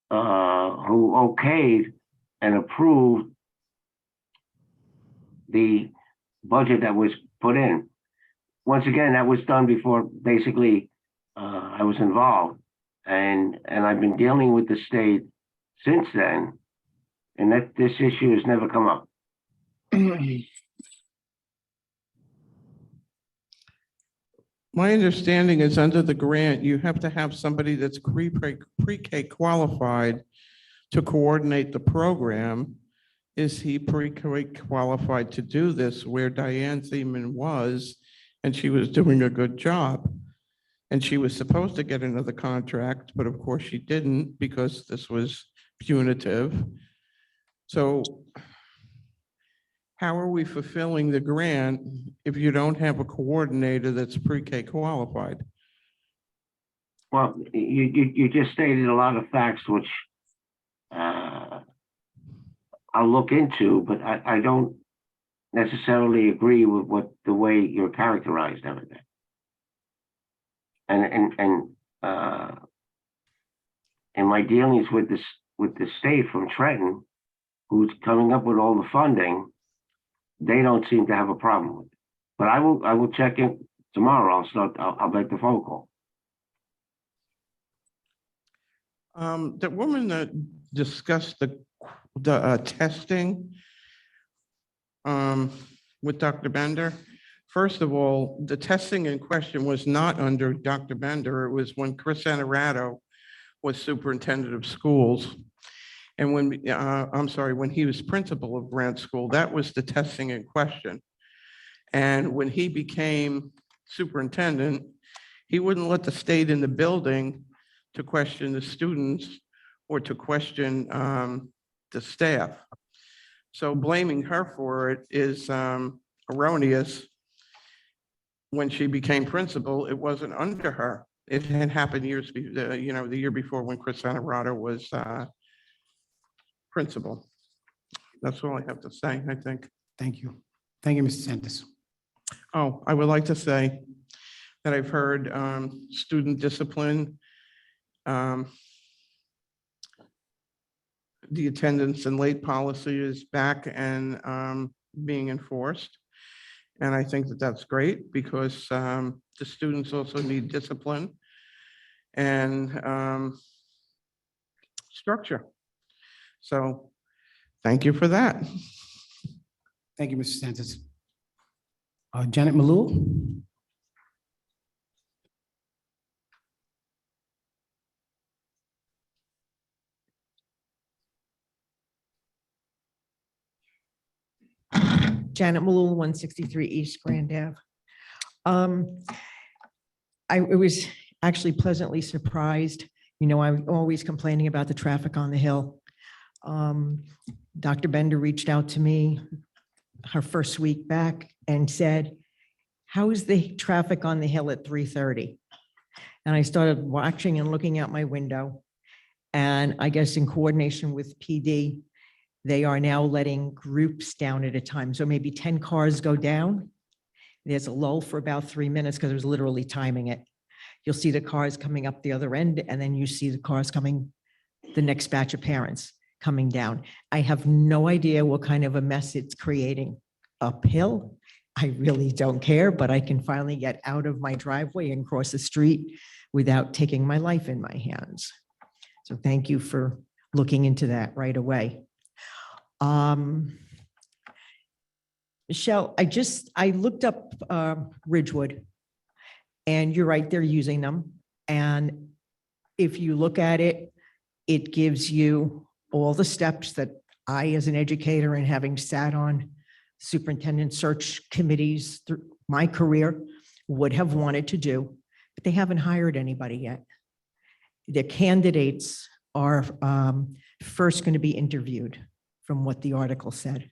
who okayed and approved the budget that was put in. Once again, that was done before basically I was involved, and I've been dealing with the state since then, and that this issue has never come up. My understanding is under the grant, you have to have somebody that's pre-K qualified to coordinate the program. Is he pre-K qualified to do this where Diane Thiemann was, and she was doing a good job? And she was supposed to get another contract, but of course she didn't because this was punitive. So how are we fulfilling the grant if you don't have a coordinator that's pre-K qualified? Well, you just stated a lot of facts, which I'll look into, but I don't necessarily agree with the way you're characterized everything. And in my dealings with the state from Trenton, who's coming up with all the funding, they don't seem to have a problem with it. But I will check in tomorrow. I'll make the phone call. The woman that discussed the testing with Dr. Bender, first of all, the testing in question was not under Dr. Bender. It was when Chris Anarato was superintendent of schools. And when he was principal of Grant School, that was the testing in question. And when he became superintendent, he wouldn't let the state in the building to question the students or to question the staff. So blaming her for it is erroneous. When she became principal, it wasn't under her. It had happened years, the year before when Chris Anarato was principal. That's all I have to say, I think. Thank you. Thank you, Mr. Santos. Oh, I would like to say that I've heard student discipline, the attendance and late policy is back and being enforced. And I think that that's great because the students also need discipline and structure. So thank you for that. Thank you, Mr. Santos. Janet Malou. Janet Malul, 163 East Grand Ave. I was actually pleasantly surprised. I'm always complaining about the traffic on the Hill. Dr. Bender reached out to me her first week back and said, "How is the traffic on the Hill at 3:30?" And I started watching and looking out my window. And I guess in coordination with PD, they are now letting groups down at a time. So maybe 10 cars go down There's a lull for about 3 minutes because it was literally timing it. You'll see the cars coming up the other end, and then you see the cars coming, the next batch of parents coming down. I have no idea what kind of a mess it's creating uphill. I really don't care, but I can finally get out of my driveway and cross the street without taking my life in my hands. So thank you for looking into that right away. Michelle, I looked up Ridgewood, and you're right, they're using them. And if you look at it, it gives you all the steps that I, as an educator and having sat on superintendent search committees through my career, would have wanted to do, but they haven't hired anybody yet. The candidates are first going to be interviewed, from what the article said.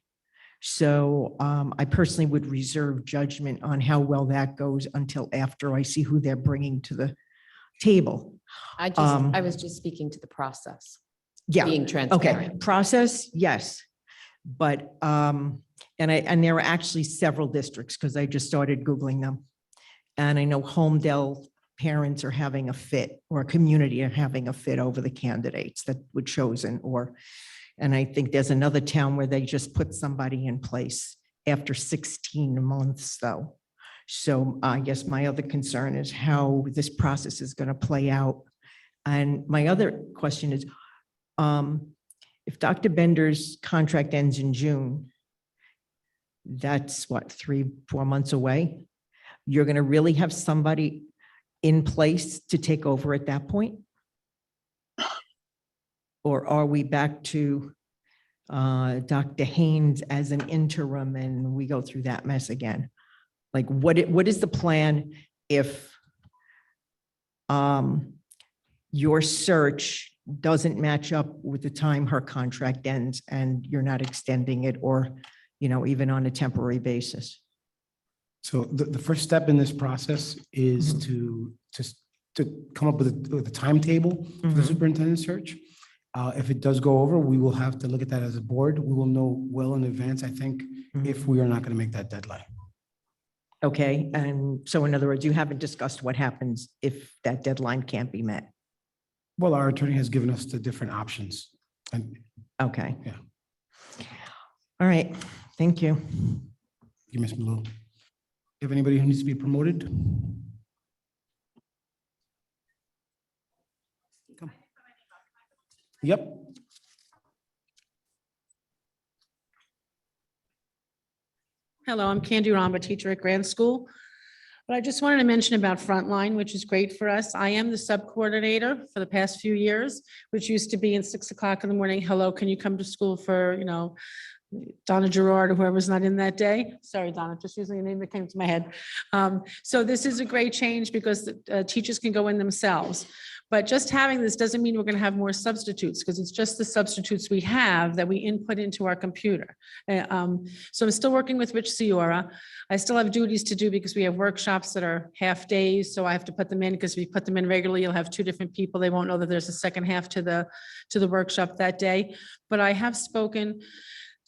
So I personally would reserve judgment on how well that goes until after I see who they're bringing to the table. I was just speaking to the process. Yeah. Being Okay, transparent. process, yes. But, and there are actually several districts, because I just started Googling them. And I know Homedale parents are having a fit, or a community are having a fit over the candidates that were chosen, and I think there's another town where they just put somebody in place after 16 months though. So I guess my other concern is how this process is going to play out. And my other question is, if Dr. Bender's contract ends in June, that's what, 3-4 months away? You're going to really have somebody in place to take over at that point? Or are we back to Dr. Haynes as an interim and we go through that mess again? Like, what is the plan if your search doesn't match up with the time her contract ends and you're not extending it, or, even on a temporary basis? So the first step in this process is to come up with a timetable for the superintendent search. If it does go over, we will have to look at that as a board. We will know well in advance, I think, if we are not going to make that deadline. Okay, and so in other words, you haven't discussed what happens if that deadline can't be met? Well, our attorney has given us the different options. And Okay. Yeah. All right, thank you. you, Ms. Malou. You have anybody who needs to be promoted? Come. Yep. Hello, I'm Candy Ramba, teacher at Grand School. But I just wanted to mention about Frontline, which is great for us. I am the sub-coordinator for the past few years, which used to be in 6 o'clock in the morning. Hello, can you come to school for, Donna Gerard or whoever's not in that day. Sorry, Donna, just using a name that came to my head. So this is a great change because the teachers can go in themselves. But just having this doesn't mean we're going to have more substitutes, because it's just the substitutes we have that we input into our computer. So I'm still working with Rich Ciora. I still have duties to do because we have workshops that are half days. So I have to put them in, because if you put them in regularly, you'll have 2 different people. They won't know that there's a second half to the workshop that day. But I have spoken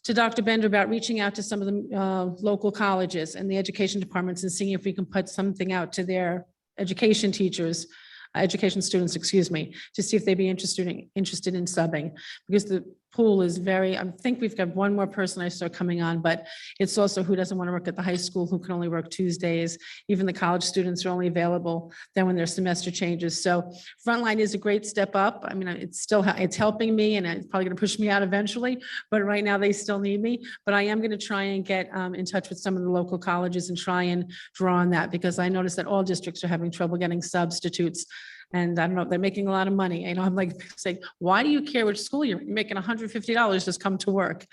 to Dr. Bender about reaching out to some of the local colleges and the education departments and seeing if we can put something out to their education teachers, education students, excuse me, to see if they'd be interested in subbing, because the pool is I think we've got one more person I saw coming on, but it's also who doesn't want to work at the high school, who can only work Tuesdays. Even the college students are only available then when their semester changes. So Frontline is a great step up. I mean, it's helping me, and it's probably going to push me out eventually, but right now they still need me. But I am going to try and get in touch with some of the local colleges and try and draw on that, because I noticed that all districts are having trouble getting substitutes. And I don't know, they're making a lot of money. I'm like saying, why do you care which school you're making $150 just come to work?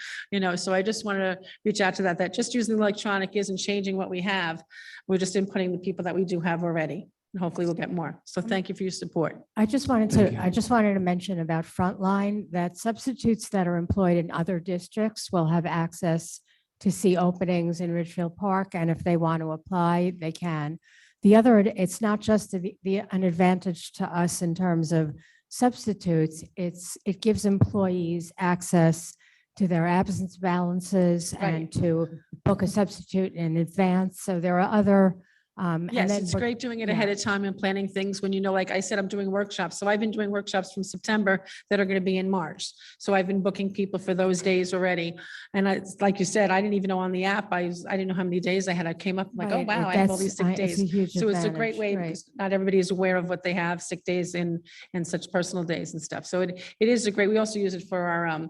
So I just wanted to reach out to that just using the electronic isn't changing what we have. We're just inputting the people that we do have already. And hopefully we'll get more. So thank you for your support. I just wanted to mention about Frontline that substitutes that are employed in other districts will have access to see openings in Ridgefield Park. And if they want to apply, they can. The other, it's not just an advantage to us in terms of substitutes, it gives employees access to their absence balances and to book a substitute in advance. So there are other. and Yes, then it's we're- great doing it ahead yeah. of time and planning things when you know, like I said, I'm doing workshops. So I've been doing workshops from September that are going to be in March. So I've been booking people for those days already. And I, like you said, I didn't even know on the app, I didn't know how many days I had. I came up like, oh, Right, wow, I have all that's- these sick it's a days. huge So it's a great advantage, way right. because not everybody is aware of what they have, sick days and such personal days and stuff. So it is a great, we also use it for our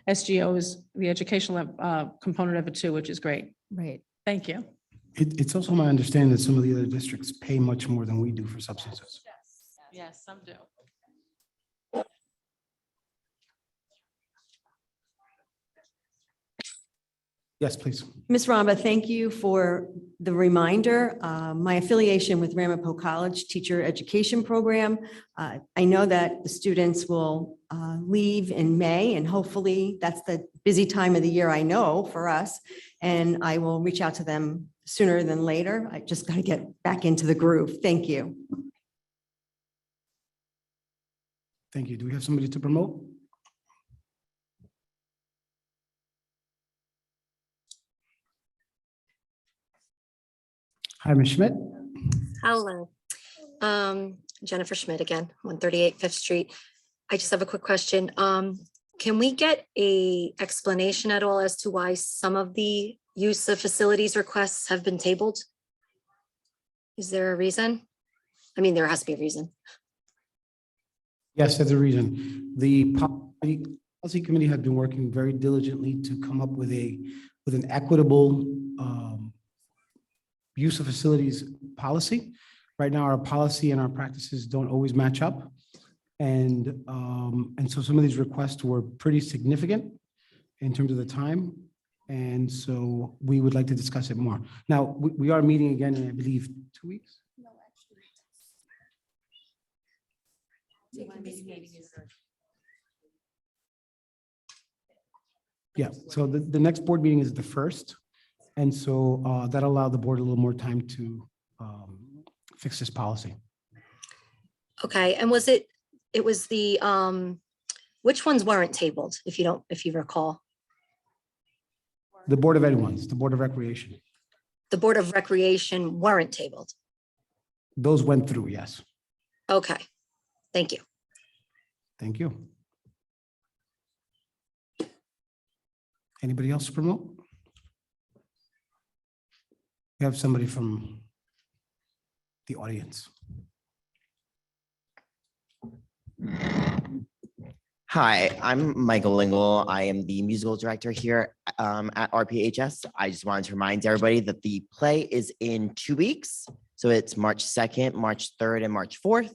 SGOs, the educational component of it too, which is great. Right. Thank you. It's also my understanding that some of the other districts pay much more than we do for substances. Yes, some do. Yes, please. Ms. Ramba, thank you for the reminder. My affiliation with Ramapo College Teacher Education Program. I know that the students will leave in May, and hopefully that's the busy time of the year, I know, for us. And I will reach out to them sooner than later. I just got to get back into the groove. Thank you. Thank you. Do we have somebody to promote? Hi, Ms. Schmidt. Hello. Jennifer Schmidt again, 138 Fifth Street. I just have a quick question. Can we get a explanation at all as to why some of the use of facilities requests have been tabled? Is there a reason? I mean, there has to be a reason. Yes, that's the reason. The policy committee had been working very diligently to come up with an equitable use of facilities policy. Right now, our policy and our practices don't always match up. And so some of these requests were pretty significant in terms of the time. And so we would like to discuss it more. Now, we are meeting again in, I believe, 2 weeks. Yeah, so the next board meeting is the 1st. And so that allowed the board a little more time to fix this policy. Okay, and it was the, which ones weren't tabled, if you recall? The Board of Ed ones, the Board of Recreation, The Board of Recreation weren't tabled. those went through, yes. Okay, thank you. Thank you. Anybody else to promote? We have somebody from the audience. Hi, I'm Michael Lingle. I am the musical director here at RPHS. I just wanted to remind everybody that the play is in 2 weeks. So it's March 2nd, March 3rd, and March 4th.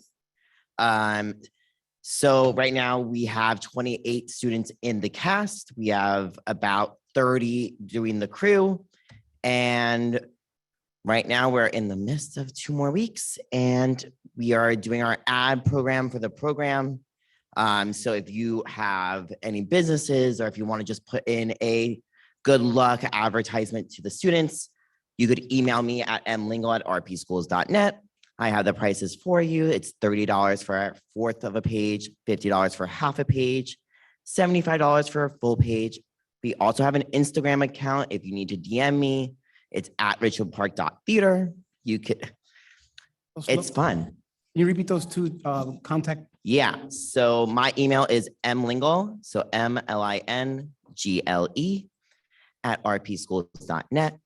So right now we have 28 students in the cast. We have about 30 doing the crew. And right now we're in the midst of 2 more weeks and we are doing our ad program for the program. So if you have any businesses or if you want to just put in a good luck advertisement to the students, you could email me at mlingle@rpschools.net. I have the prices for you. It's $30 for a fourth of a page, $50 for half a page, $75 for a full page. We also have an Instagram account. If you need to DM me, it's at richfieldpark.theater. You could, it's fun. Can you repeat those two contact? Yeah, so my email is mlingle, so MLINGLE @rpschools.net.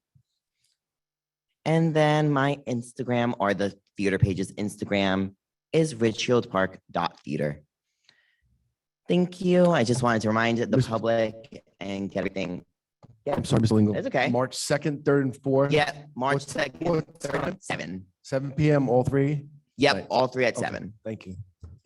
And then my Instagram or the theater page's Instagram is richfieldpark.theater. Thank you. I just wanted to remind the public and get everything. Yeah, I'm sorry, Mr. Lingo. It's okay. March 2nd, 3rd, and 4th. Yeah, March What's- 2nd, what 3rd, time? and 7. 7 p.m. all three? Yep, Nice. all 3 at Okay, 7. Thank you.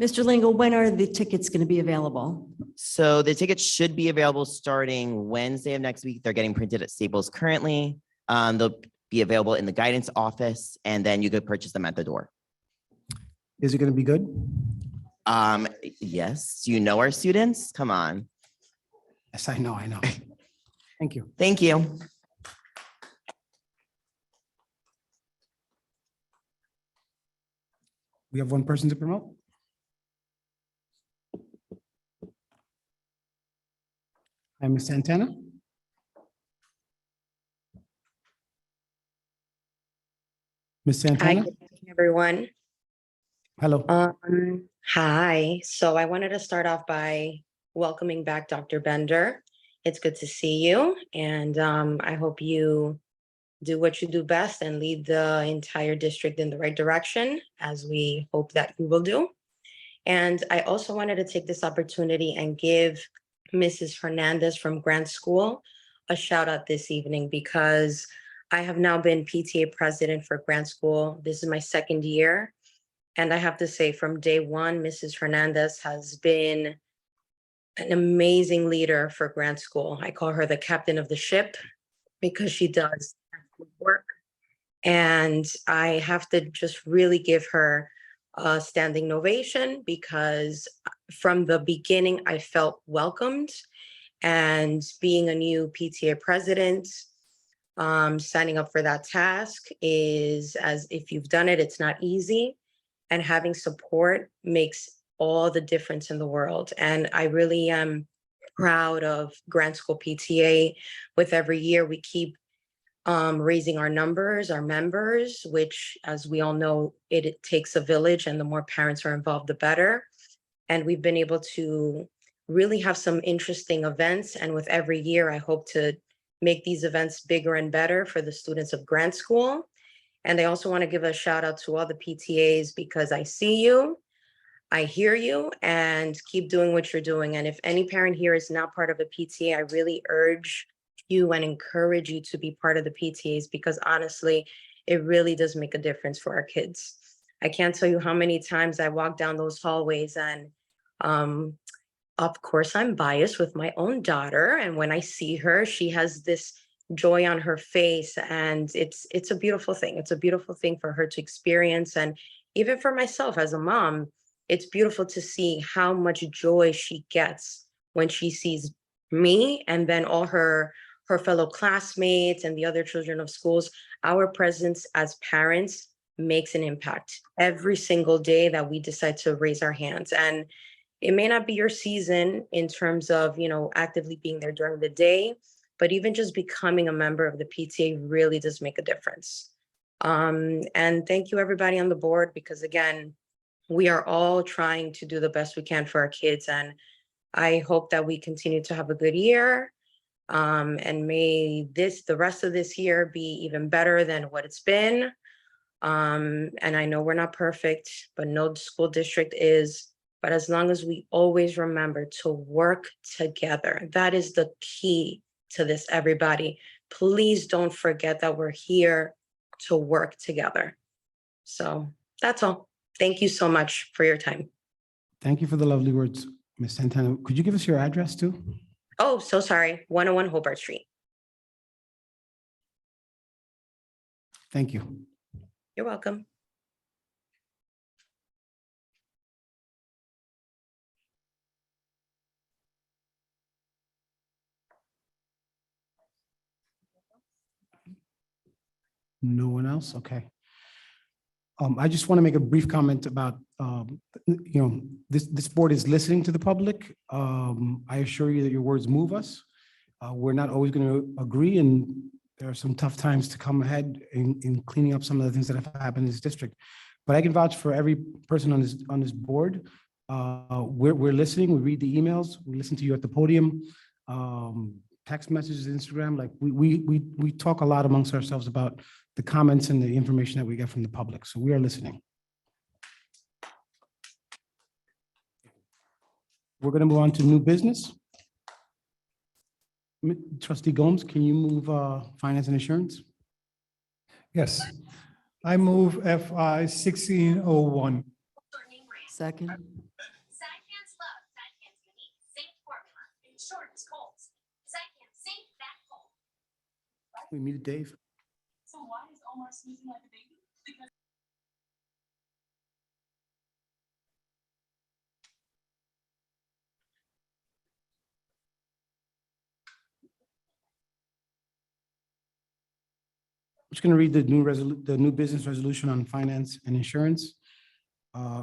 Mr. Lingle, when are the tickets going to be available? So the tickets should be available starting Wednesday of next week. They're getting printed at Staples currently. They'll be available in the guidance office and then you could purchase them at the door. Is it going to be good? Yes, you know our students? Come on. Yes, I know. Thank you. Thank you. We have one person to promote. And Ms. Santana? Ms. Hi, Santana? good evening, everyone. Hello. Hi. So I wanted to start off by welcoming back Dr. Bender. It's good to see you, and I hope you do what you do best and lead the entire district in the right direction, as we hope that you will do. And I also wanted to take this opportunity and give Mrs. Hernandez from Grant School a shout out this evening, because I have now been PTA president for Grant School. This is my second year. And I have to say, from day one, Mrs. Hernandez has been an amazing leader for Grant School. I call her the captain of the ship because she does excellent work. And I have to just really give her a standing ovation, because from the beginning, I felt welcomed. And being a new PTA president, signing up for that task is, as if you've done it, it's not easy. And having support makes all the difference in the world. And I really am proud of Grant School PTA. With every year, we keep raising our numbers, our members, which, as we all know, it takes a village, and the more parents are involved, the better. And we've been able to really have some interesting events. And with every year, I hope to make these events bigger and better for the students of Grant School. And I also want to give a shout out to all the PTAs, because I see you, I hear you, and keep doing what you're doing. And if any parent here is not part of a PTA, I really urge you and encourage you to be part of the PTAs, because honestly, it really does make a difference for our kids. I can't tell you how many times I walk down those hallways, and of course, I'm biased with my own daughter. And when I see her, she has this joy on her face, and it's a beautiful thing. It's a beautiful thing for her to experience. And even for myself as a mom, it's beautiful to see how much joy she gets when she sees me, and then all her fellow classmates and the other children of schools. Our presence as parents makes an impact every single day that we decide to raise our hands. And it may not be your season in terms of, actively being there during the day, but even just becoming a member of the PTA really does make a difference. And thank you, everybody on the board, because again, we are all trying to do the best we can for our kids. And I hope that we continue to have a good year. And may the rest of this year be even better than what it's been. And I know we're not perfect, but no school district is. But as long as we always remember to work together, that is the key to this, everybody. Please don't forget that we're here to work together. So that's all. Thank you so much for your time. Thank you for the lovely words, Ms. Santana. Could you give us your address too? Oh, so sorry. 101 Hobart Street. Thank you. You're welcome. No one else? Okay. I just want to make a brief comment about, this board is listening to the public. I assure you that your words move us. We're not always going to agree, and there are some tough times to come ahead in cleaning up some of the things that have happened in this district. But I can vouch for every person on this board. We're listening. We read the emails. We listen to you at the podium. Text messages, Instagram. Like we talk a lot amongst ourselves about the comments and the information that we get from the public. So we are listening. We're going to move on to new business. Trustee Gomes, can you move finance and insurance? Yes. I move FI 1601. Second. We muted Dave. So why is Omar sneezing like a baby? Because I'm just going to read the new business resolution on finance and insurance.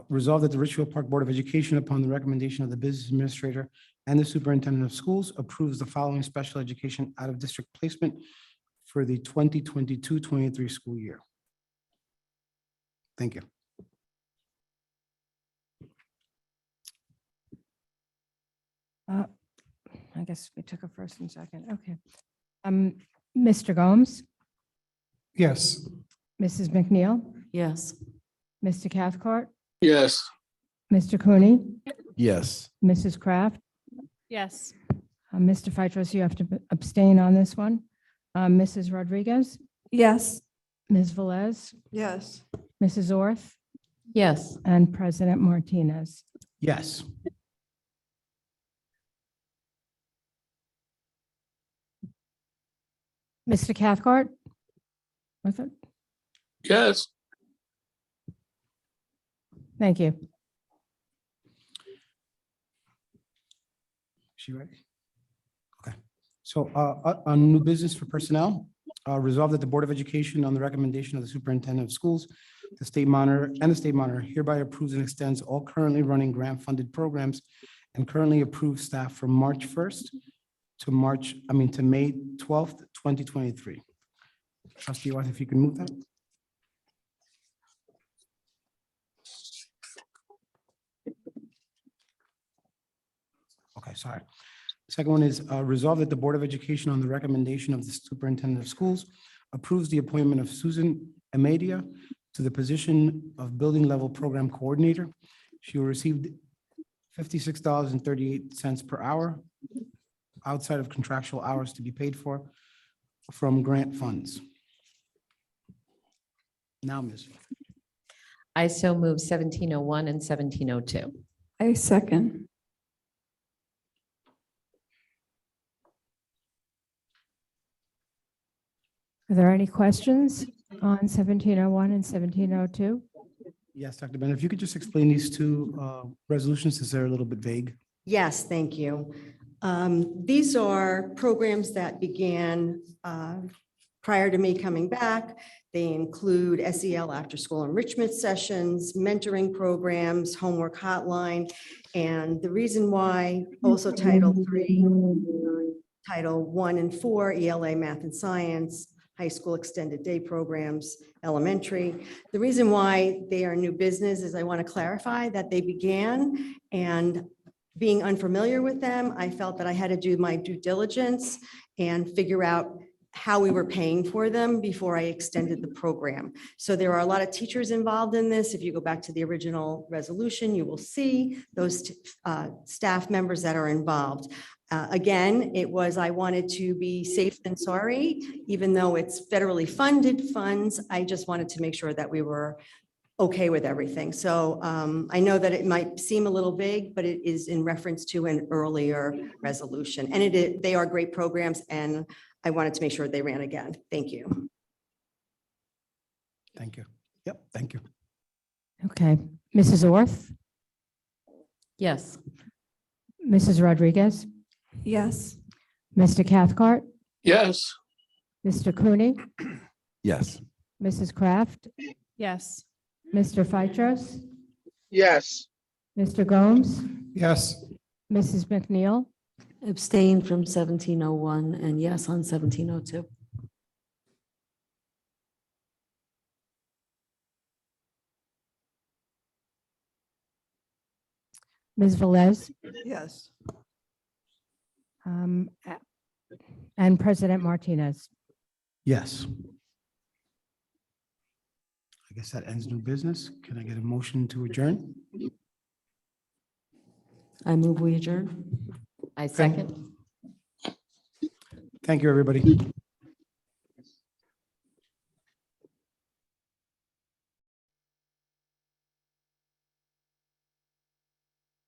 Resolved that the Richfield Park Board of Education, upon the recommendation of the business administrator and the superintendent of schools, approves the following special education out-of-district placement for the 2022-23 school year. Thank you. I guess we took a first and second. Okay. Mr. Gomes, Yes. Mrs. McNeil, Yes. Mr. Cathcart, Yes. Mr. Cooney, Yes. Mrs. Kraft, Yes. Mr. Phytros, you have to abstain on this one. Mrs. Rodriguez, Yes. Ms. Velez, Yes. Mrs. Orth, Yes. and President Martinez. Yes. Mr. Cathcart? With it? Yes. Thank you. She ready? Okay. So on new business for personnel, resolved that the Board of Education, on the recommendation of the superintendent of schools, the state monitor hereby approves and extends all currently running grant-funded programs and currently approved staff from March 1st to May 12th, 2023. Trustee Orth, if you can move that. Okay, sorry. Second one is resolved that the Board of Education, on the recommendation of the superintendent of schools, approves the appointment of Susan Amadia to the position of building level program coordinator. She will receive $56.38 per hour outside of contractual hours to be paid for from grant funds. Now, Ms. I so move 1701 and 1702. I second. Are there any questions on 1701 and 1702? Yes, Dr. Bennett, if you could just explain these two resolutions, since they're a little bit vague. Yes, thank you. These are programs that began prior to me coming back. They include SEL after-school enrichment sessions, mentoring programs, homework hotline, and the reason why also Title III, Title 1 and 4, ELA Math and Science, high school extended day programs, elementary. The reason why they are new business is I want to clarify that they began, and being unfamiliar with them, I felt that I had to do my due diligence and figure out how we were paying for them before I extended the program. So there are a lot of teachers involved in this. If you go back to the original resolution, you will see those staff members that are involved. Again, I wanted to be safe than sorry, even though it's federally funded funds. I just wanted to make sure that we were okay with everything. So I know that it might seem a little vague, but it is in reference to an earlier resolution. And they are great programs, and I wanted to make sure they ran again. Thank you. Thank you. Yep, thank you. Okay. Mrs. Orth? Yes. Mrs. Rodriguez? Yes. Mr. Cathcart? Yes. Mr. Cooney? Yes. Mrs. Kraft? Yes. Mr. Phytros? Yes. Mr. Gomes? Yes. Mrs. McNeil? Abstain from 1701 and yes on 1702. Ms. Velez? Yes. And President Martinez. Yes. I guess that ends new business. Can I get a motion to adjourn? I move we adjourn. I second. Thank you, everybody.